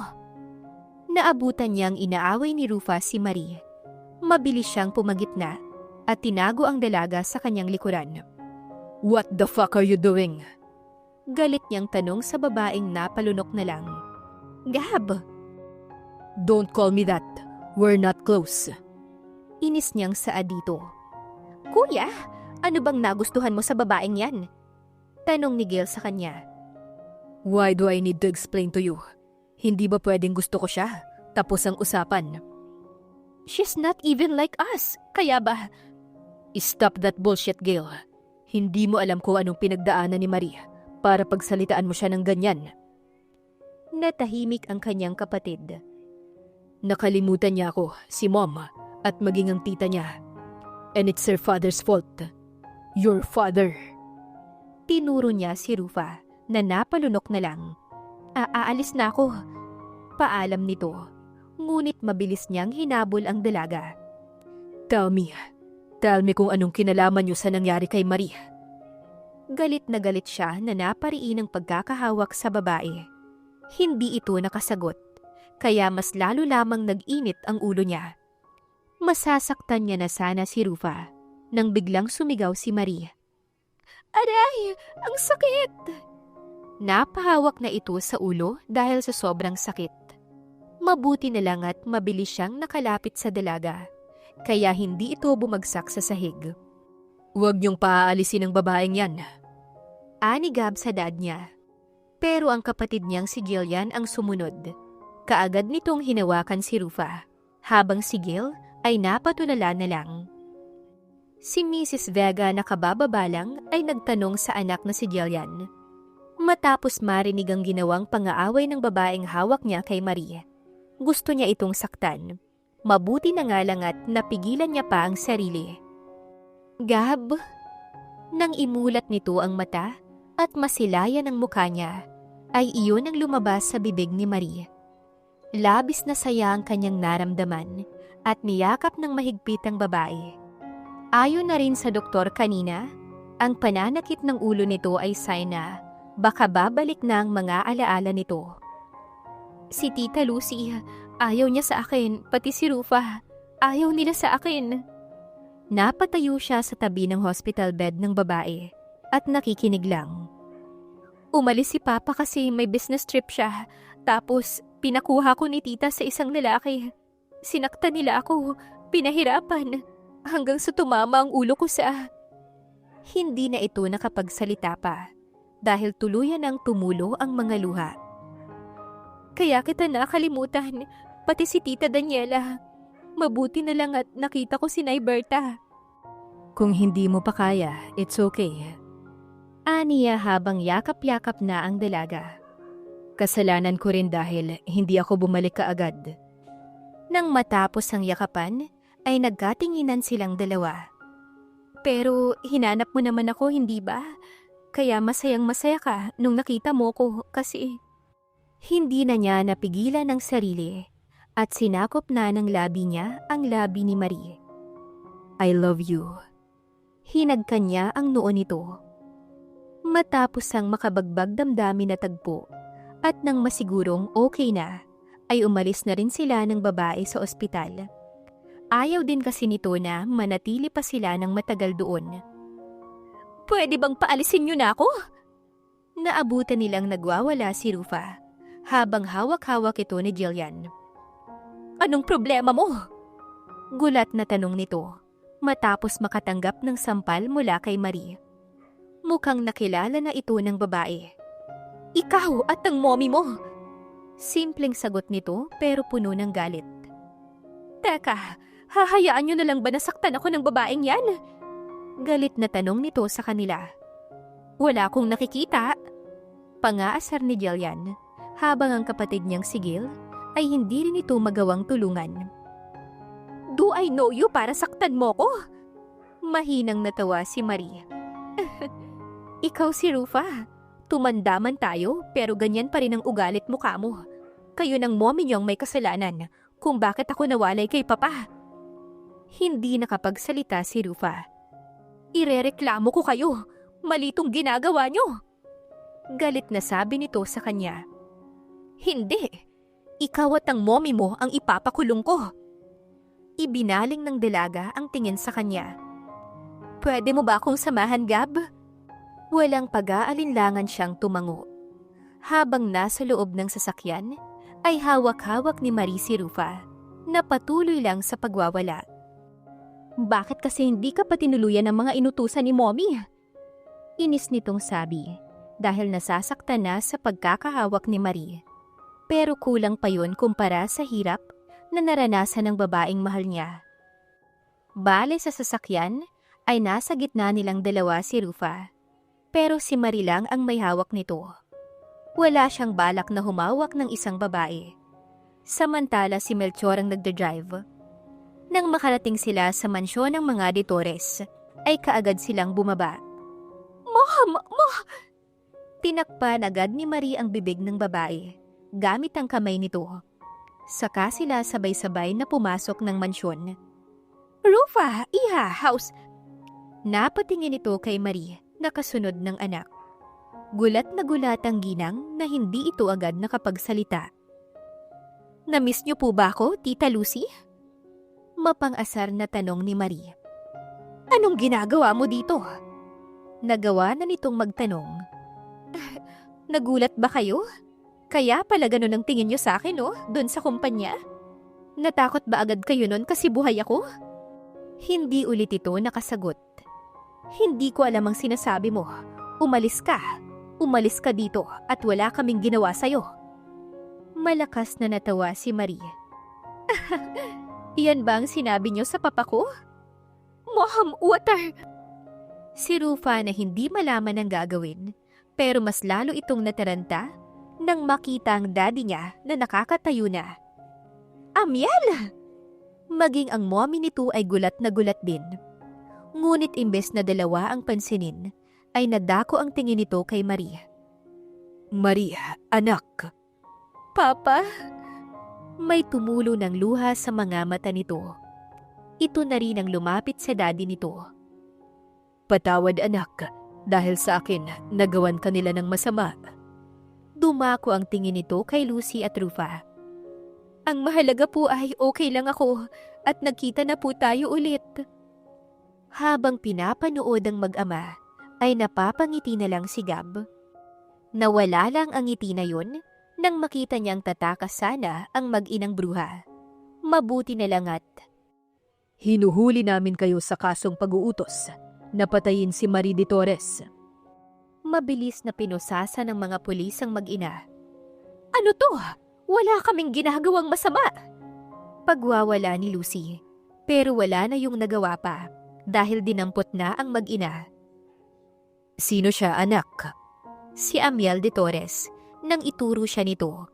Naabutan niyang inaaway ni Rufa si Marie. Mabilis siyang pumagitna at tinago ang dalaga sa kanyang likuran. What the fuck are you doing? Galit niyang tanong sa babaeng napalunok na lang. Gab! Don't call me that. We're not close. Inis niyang saad dito. Kuya, ano bang nagustuhan mo sa babaeng yan? Tanong ni Gail sa kanya. Why do I need to explain to you? Hindi ba pwedeng gusto ko siya? Tapos ang usapan. She's not even like us. Kaya ba? Stop that bullshit, Gail. Hindi mo alam kung anong pinagdaanan ni Maria para pagsalitaan mo siya ng ganyan. Natahimik ang kanyang kapatid. Nakalimutan niya ako, si Mom, at maging ang tita niya. And it's her father's fault. Your father. Tinuro niya si Rufa na napalunok na lang. Aalis na ako. Paalam nito. ngunit mabilis niyang hinabol ang dalaga. Tell me kung anong kinalaman niyo sa nangyari kay Marie. Galit na galit siya na napariin ang pagkakahawak sa babae. Hindi ito nakasagot, kaya mas lalo lamang nag-init ang ulo niya. Masasaktan niya na sana si Rufa nang biglang sumigaw si Marie. Aray! Ang sakit! Napahawak na ito sa ulo dahil sa sobrang sakit. Mabuti na lang at mabilis siyang nakalapit sa dalaga, kaya hindi ito bumagsak sa sahig. Huwag niyong paaalisin ang babaeng yan. Ani Gab sa dad niya. Pero ang kapatid niyang si Jillian ang sumunod. Kaagad nitong hinawakan si Rufa, habang si Gil ay napatulala na lang. Si Mrs. Vega na kabababa lang ay nagtanong sa anak na si Jillian. Matapos marinig ang ginawang pang-aaway ng babaeng hawak niya kay Marie, gusto niya itong saktan. Mabuti na nga lang at napigilan niya pa ang sarili. Gab! Nang imulat nito ang mata at masilayan ang mukha niya, ay iyon ang lumabas sa bibig ni Marie. Labis na saya ang kanyang naramdaman at niyakap ng mahigpit ang babae. Ayon na rin sa doktor kanina, ang pananakit ng ulo nito ay sign na baka babalik na ang mga alaala nito. Si Tita Lucy, ayaw niya sa akin, pati si Rufa, ayaw nila sa akin. Napatayo siya sa tabi ng hospital bed ng babae at nakikinig lang. Umalis si Papa kasi may business trip siya, tapos pinakuha ko ni Tita sa isang lalaki. Sinaktan nila ako, pinahirapan, hanggang sa tumama ang ulo ko sa... Hindi na ito nakapagsalita pa dahil tuluyan ang tumulo ang mga luha. Kaya kita nakalimutan, pati si Tita Daniela. Mabuti na lang at nakita ko si Nay Berta. Kung hindi mo pa kaya, it's okay. Aniya habang yakap-yakap na ang dalaga. Kasalanan ko rin dahil hindi ako bumalik kaagad. Nang matapos ang yakapan, ay nagkatinginan silang dalawa. Pero hinanap mo naman ako, hindi ba? Kaya masayang-masaya ka nung nakita mo ko kasi... Hindi na niya napigilan ang sarili at sinakop na ng labi niya ang labi ni Marie. I love you. Hinagka niya ang noo nito. Matapos ang makabagbag damdamin na tagpo at nang masigurong okay na, ay umalis na rin sila ng babae sa ospital. Ayaw din kasi nito na manatili pa sila ng matagal doon. Pwede bang paalisin niyo na ako? Naabutan nilang nagwawala si Rufa habang hawak-hawak ito ni Jillian. Anong problema mo? Gulat na tanong nito matapos makatanggap ng sampal mula kay Marie. Mukhang nakilala na ito ng babae. Ikaw at ang mommy mo! Simpleng sagot nito pero puno ng galit. Teka, hahayaan niyo na lang ba nasaktan ako ng babaeng yan? Galit na tanong nito sa kanila. Wala akong nakikita. Pangaasar ni Jillian habang ang kapatid niyang si Gil ay hindi rin ito magawang tulungan. Do I know you para saktan mo ko? Mahinang natawa si Marie. Ikaw si Rufa. Tumandaman tayo pero ganyan pa rin ang ugalit mukha mo. Kayo ng mommy niyong may kasalanan kung bakit ako nawalay kay Papa. Hindi nakapagsalita si Rufa. Irereklamo ko kayo. Mali tong ginagawa niyo. Galit na sabi nito sa kanya. Hindi. Ikaw at ang mommy mo ang ipapakulong ko. Ibinaling ng dalaga ang tingin sa kanya. Pwede mo ba akong samahan, Gab? Walang pag-aalinlangan siyang tumango. Habang nasa loob ng sasakyan, ay hawak-hawak ni Marie si Rufa na patuloy lang sa pagwawala. Bakit kasi hindi ka pa tinuluyan ng mga inutusan ni mommy? Inis nitong sabi dahil nasasaktan na sa pagkakahawak ni Marie. Pero kulang pa yun kumpara sa hirap na naranasan ng babaeng mahal niya. Bale sa sasakyan ay nasa gitna nilang dalawa si Rufa. Pero si Marie lang ang may hawak nito. Wala siyang balak na humawak ng isang babae. Samantala si Melchor ang nagdadrive. Nang makarating sila sa mansyon ng mga Ditores, ay kaagad silang bumaba. Mom! Tinakpan agad ni Marie ang bibig ng babae, gamit ang kamay nito. Saka sila sabay-sabay na pumasok ng mansyon. Rufa, iha, house! Napatingin ito kay Marie na kasunod ng anak. Gulat na gulat ang ginang na hindi ito agad nakapagsalita. Namiss niyo po ba ako, Tita Lucy? Mapang-asar na tanong ni Marie. Anong ginagawa mo dito? Nagawa na nitong magtanong. Nagulat ba kayo? Kaya pala ganun ang tingin niyo sa akin, doon sa kumpanya? Natakot ba agad kayo nun kasi buhay ako? Hindi ulit ito nakasagot. Hindi ko alam ang sinasabi mo. Umalis ka. Umalis ka dito at wala kaming ginawa sa'yo. Malakas na natawa si Marie. Iyan ba ang sinabi niyo sa papa ko? Mom, water! Si Rufa na hindi malaman ang gagawin, pero mas lalo itong nataranta nang makita ang daddy niya na nakakatayo na. Amiel! Maging ang mommy nito ay gulat na gulat din. Ngunit imbes na dalawa ang pansinin, ay nadako ang tingin nito kay Marie. Marie, anak. Papa? May tumulo ng luha sa mga mata nito. Ito na rin ang lumapit sa daddy nito. Patawad anak, dahil sa akin nagawan kanila ng masama. Dumako ang tingin nito kay Lucy at Rufa. Ang mahalaga po ay okay lang ako at nagkita na po tayo ulit. Habang pinapanood ang mag-ama, ay napapangiti na lang si Gab. Nawala lang ang ngiti na yun nang makita niyang tatakas sana ang mag-inang bruha. Mabuti na lang at hinuhuli namin kayo sa kasong pag-uutos. Napatayin si Marie de Torres. Mabilis na pinusasa ng mga pulis ang mag-ina. Ano to? Wala kaming ginagawang masama. Pagwawala ni Lucy, pero wala na yung nagawa pa dahil dinampot na ang mag-ina. Sino siya, anak? Si Amiel de Torres, nang ituro siya nito.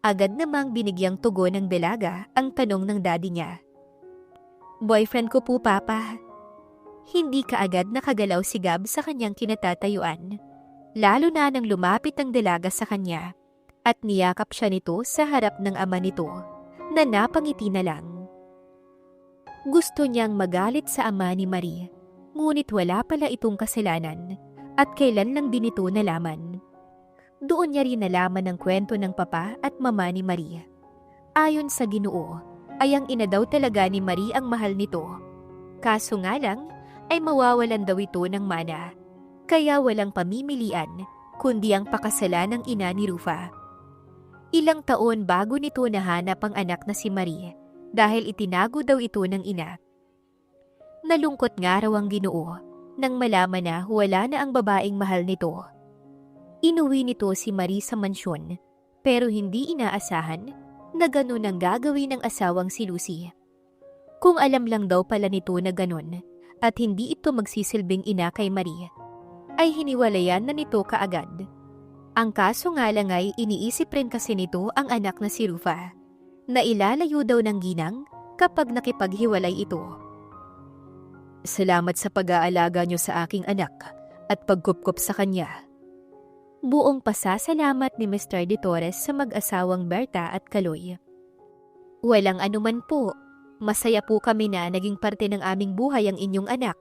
Agad namang binigyang tugon ng dalaga ang tanong ng daddy niya. Boyfriend ko po, Papa. Hindi kaagad nakagalaw si Gab sa kanyang kinatatayuan, lalo na nang lumapit ang dalaga sa kanya at niyakap siya nito sa harap ng ama nito na napangiti na lang. Gusto niyang magalit sa ama ni Marie, ngunit wala pala itong kasalanan at kailan lang din ito nalaman. Doon niya rin nalaman ang kwento ng papa at mama ni Marie. Ayon sa Ginoo, ay ang ina daw talaga ni Marie ang mahal nito. Kaso nga lang, ay mawawalan daw ito ng mana. Kaya walang pamimilian, kundi ang pakasalan ng ina ni Rufa. Ilang taon bago nito nahanap ang anak na si Marie, dahil itinago daw ito ng ina. Nalungkot nga raw ang Ginoo, nang malaman na wala na ang babaeng mahal nito. Inuwi nito si Marie sa mansyon, pero hindi inaasahan na ganun ang gagawin ng asawang si Lucy. Kung alam lang daw pala nito na ganun, at hindi ito magsisilbing ina kay Marie, ay hiniwalayan na nito kaagad. Ang kaso nga lang ay iniisip rin kasi nito ang anak na si Rufa, na ilalayo daw ng ginang kapag nakipaghiwalay ito. Salamat sa pag-aalaga niyo sa aking anak at pagkupkup sa kanya. Buong pasasalamat ni Mr. de Torres sa mag-asawang Berta at Kaloy. Walang anuman po. Masaya po kami na naging parte ng aming buhay ang inyong anak.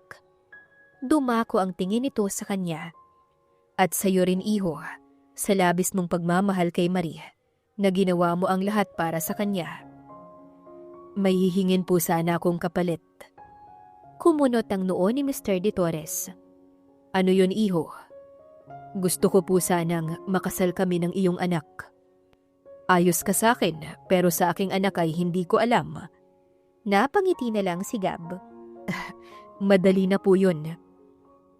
Dumako ang tingin nito sa kanya. At sayo rin, iho, sa labis mong pagmamahal kay Marie, na ginawa mo ang lahat para sa kanya. May hihingin po sana akong kapalit. Kumunot ang noo ni Mr. de Torres. Ano yun, iho? Gusto ko po sanang makasal kami ng iyong anak. Ayos ka sa akin, pero sa aking anak ay hindi ko alam. Napangiti na lang si Gab. Madali na po yun.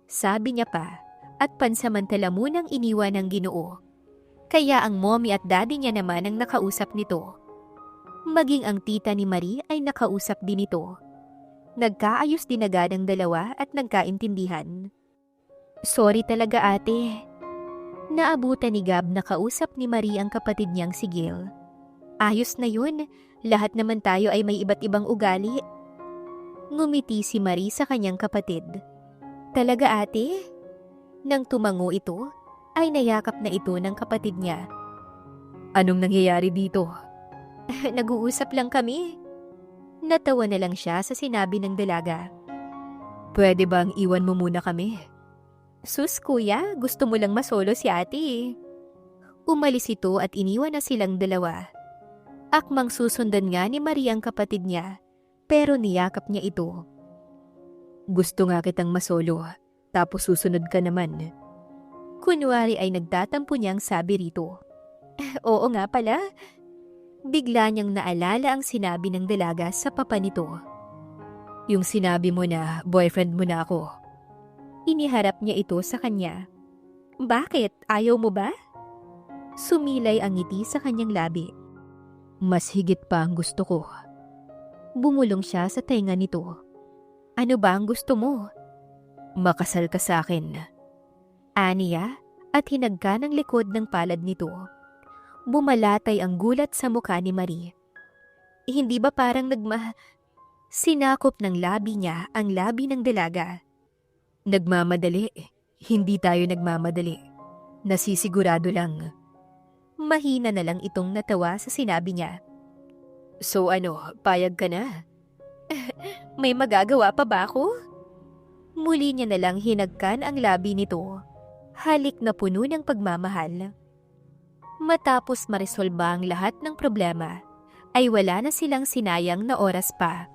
Sabi niya pa, at pansamantala munang iniwan ng Ginoo. Kaya ang mommy at daddy niya naman ang nakausap nito. Maging ang tita ni Marie ay nakausap din ito. Nagkaayos din agad ang dalawa at nagkaintindihan. Sorry talaga ate. Naabutan ni Gab na kausap ni Marie ang kapatid niyang si Gil. Ayos na yun. Lahat naman tayo ay may iba't ibang ugali. Ngumiti si Marie sa kanyang kapatid. Talaga ate? Nang tumango ito, ay nayakap na ito ng kapatid niya. Anong nangyayari dito? Nag-uusap lang kami. Natawa na lang siya sa sinabi ng dalaga. Pwede bang iwan mo muna kami? Sus kuya, gusto mo lang masolo si ate eh. Umalis ito at iniwan na silang dalawa. Akmang susundan nga ni Maria ang kapatid niya, pero niyakap niya ito. Gusto nga kitang masolo, tapos susunod ka naman. Kunwari ay nagtatampo niyang sabi rito. Oo nga pala. Bigla niyang naalala ang sinabi ng dalaga sa papa nito. Yung sinabi mo na boyfriend mo na ako. Iniharap niya ito sa kanya. Bakit? Ayaw mo ba? Sumilay ang ngiti sa kanyang labi. Mas higit pa ang gusto ko. Bumulong siya sa tainga nito. Ano ba ang gusto mo? Makasal ka sa akin. Aniya at hinagka ng likod ng palad nito. Bumalatay ang gulat sa mukha ni Marie. Hindi ba parang Sinakop ng labi niya ang labi ng dalaga. Nagmamadali. Hindi tayo nagmamadali. Nasisigurado lang. Mahina na lang itong natawa sa sinabi niya. So ano, payag ka na? May magagawa pa ba ako? Muli niya na lang hinagkan ang labi nito. Halik na puno ng pagmamahal. Matapos maresolba ang lahat ng problema, ay wala na silang sinayang na oras pa.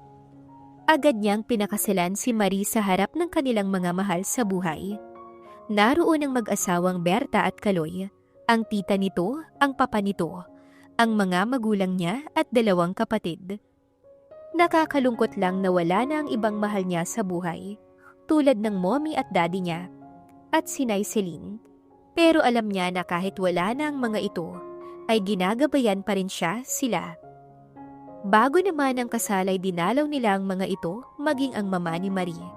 Agad niyang pinakasalan si Marie sa harap ng kanilang mga mahal sa buhay. Naroon ang mag-asawang Berta at Kaloy, ang tita nito, ang papa nito, ang mga magulang niya at dalawang kapatid. Nakakalungkot lang na wala na ang ibang mahal niya sa buhay, tulad ng mommy at daddy niya, at sinay Celine. Pero alam niya na kahit wala na ang mga ito, ay ginagabayan pa rin sila. Bago naman ang kasal ay dinalaw nila ang mga ito maging ang mama ni Marie.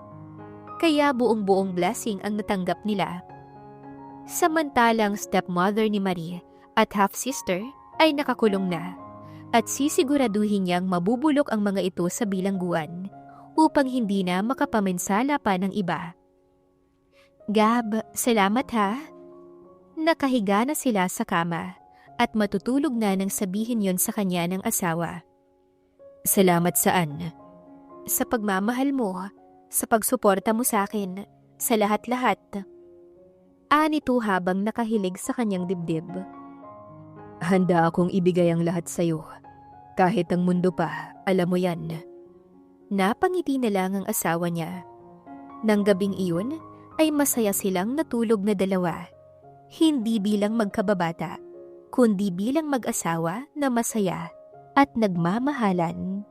Kaya buong-buong blessing ang natanggap nila. Samantalang stepmother ni Marie at half-sister ay nakakulong na at sisiguraduhin niyang mabubulok ang mga ito sa bilangguan upang hindi na makapaminsala pa ng iba. Gab, salamat ha. Nakahiga na sila sa kama at matutulog na nang sabihin yon sa kanya ng asawa. Salamat saan? Sa pagmamahal mo, sa pagsuporta mo sa akin, sa lahat-lahat. Anito habang nakahilig sa kanyang dibdib. Handa akong ibigay ang lahat sa iyo. Kahit ang mundo pa, alam mo yan. Napangiti na lang ang asawa niya. Nang gabing iyon, ay masaya silang natulog na dalawa. Hindi bilang magkababata, kundi bilang mag-asawa na masaya at nagmamahalan.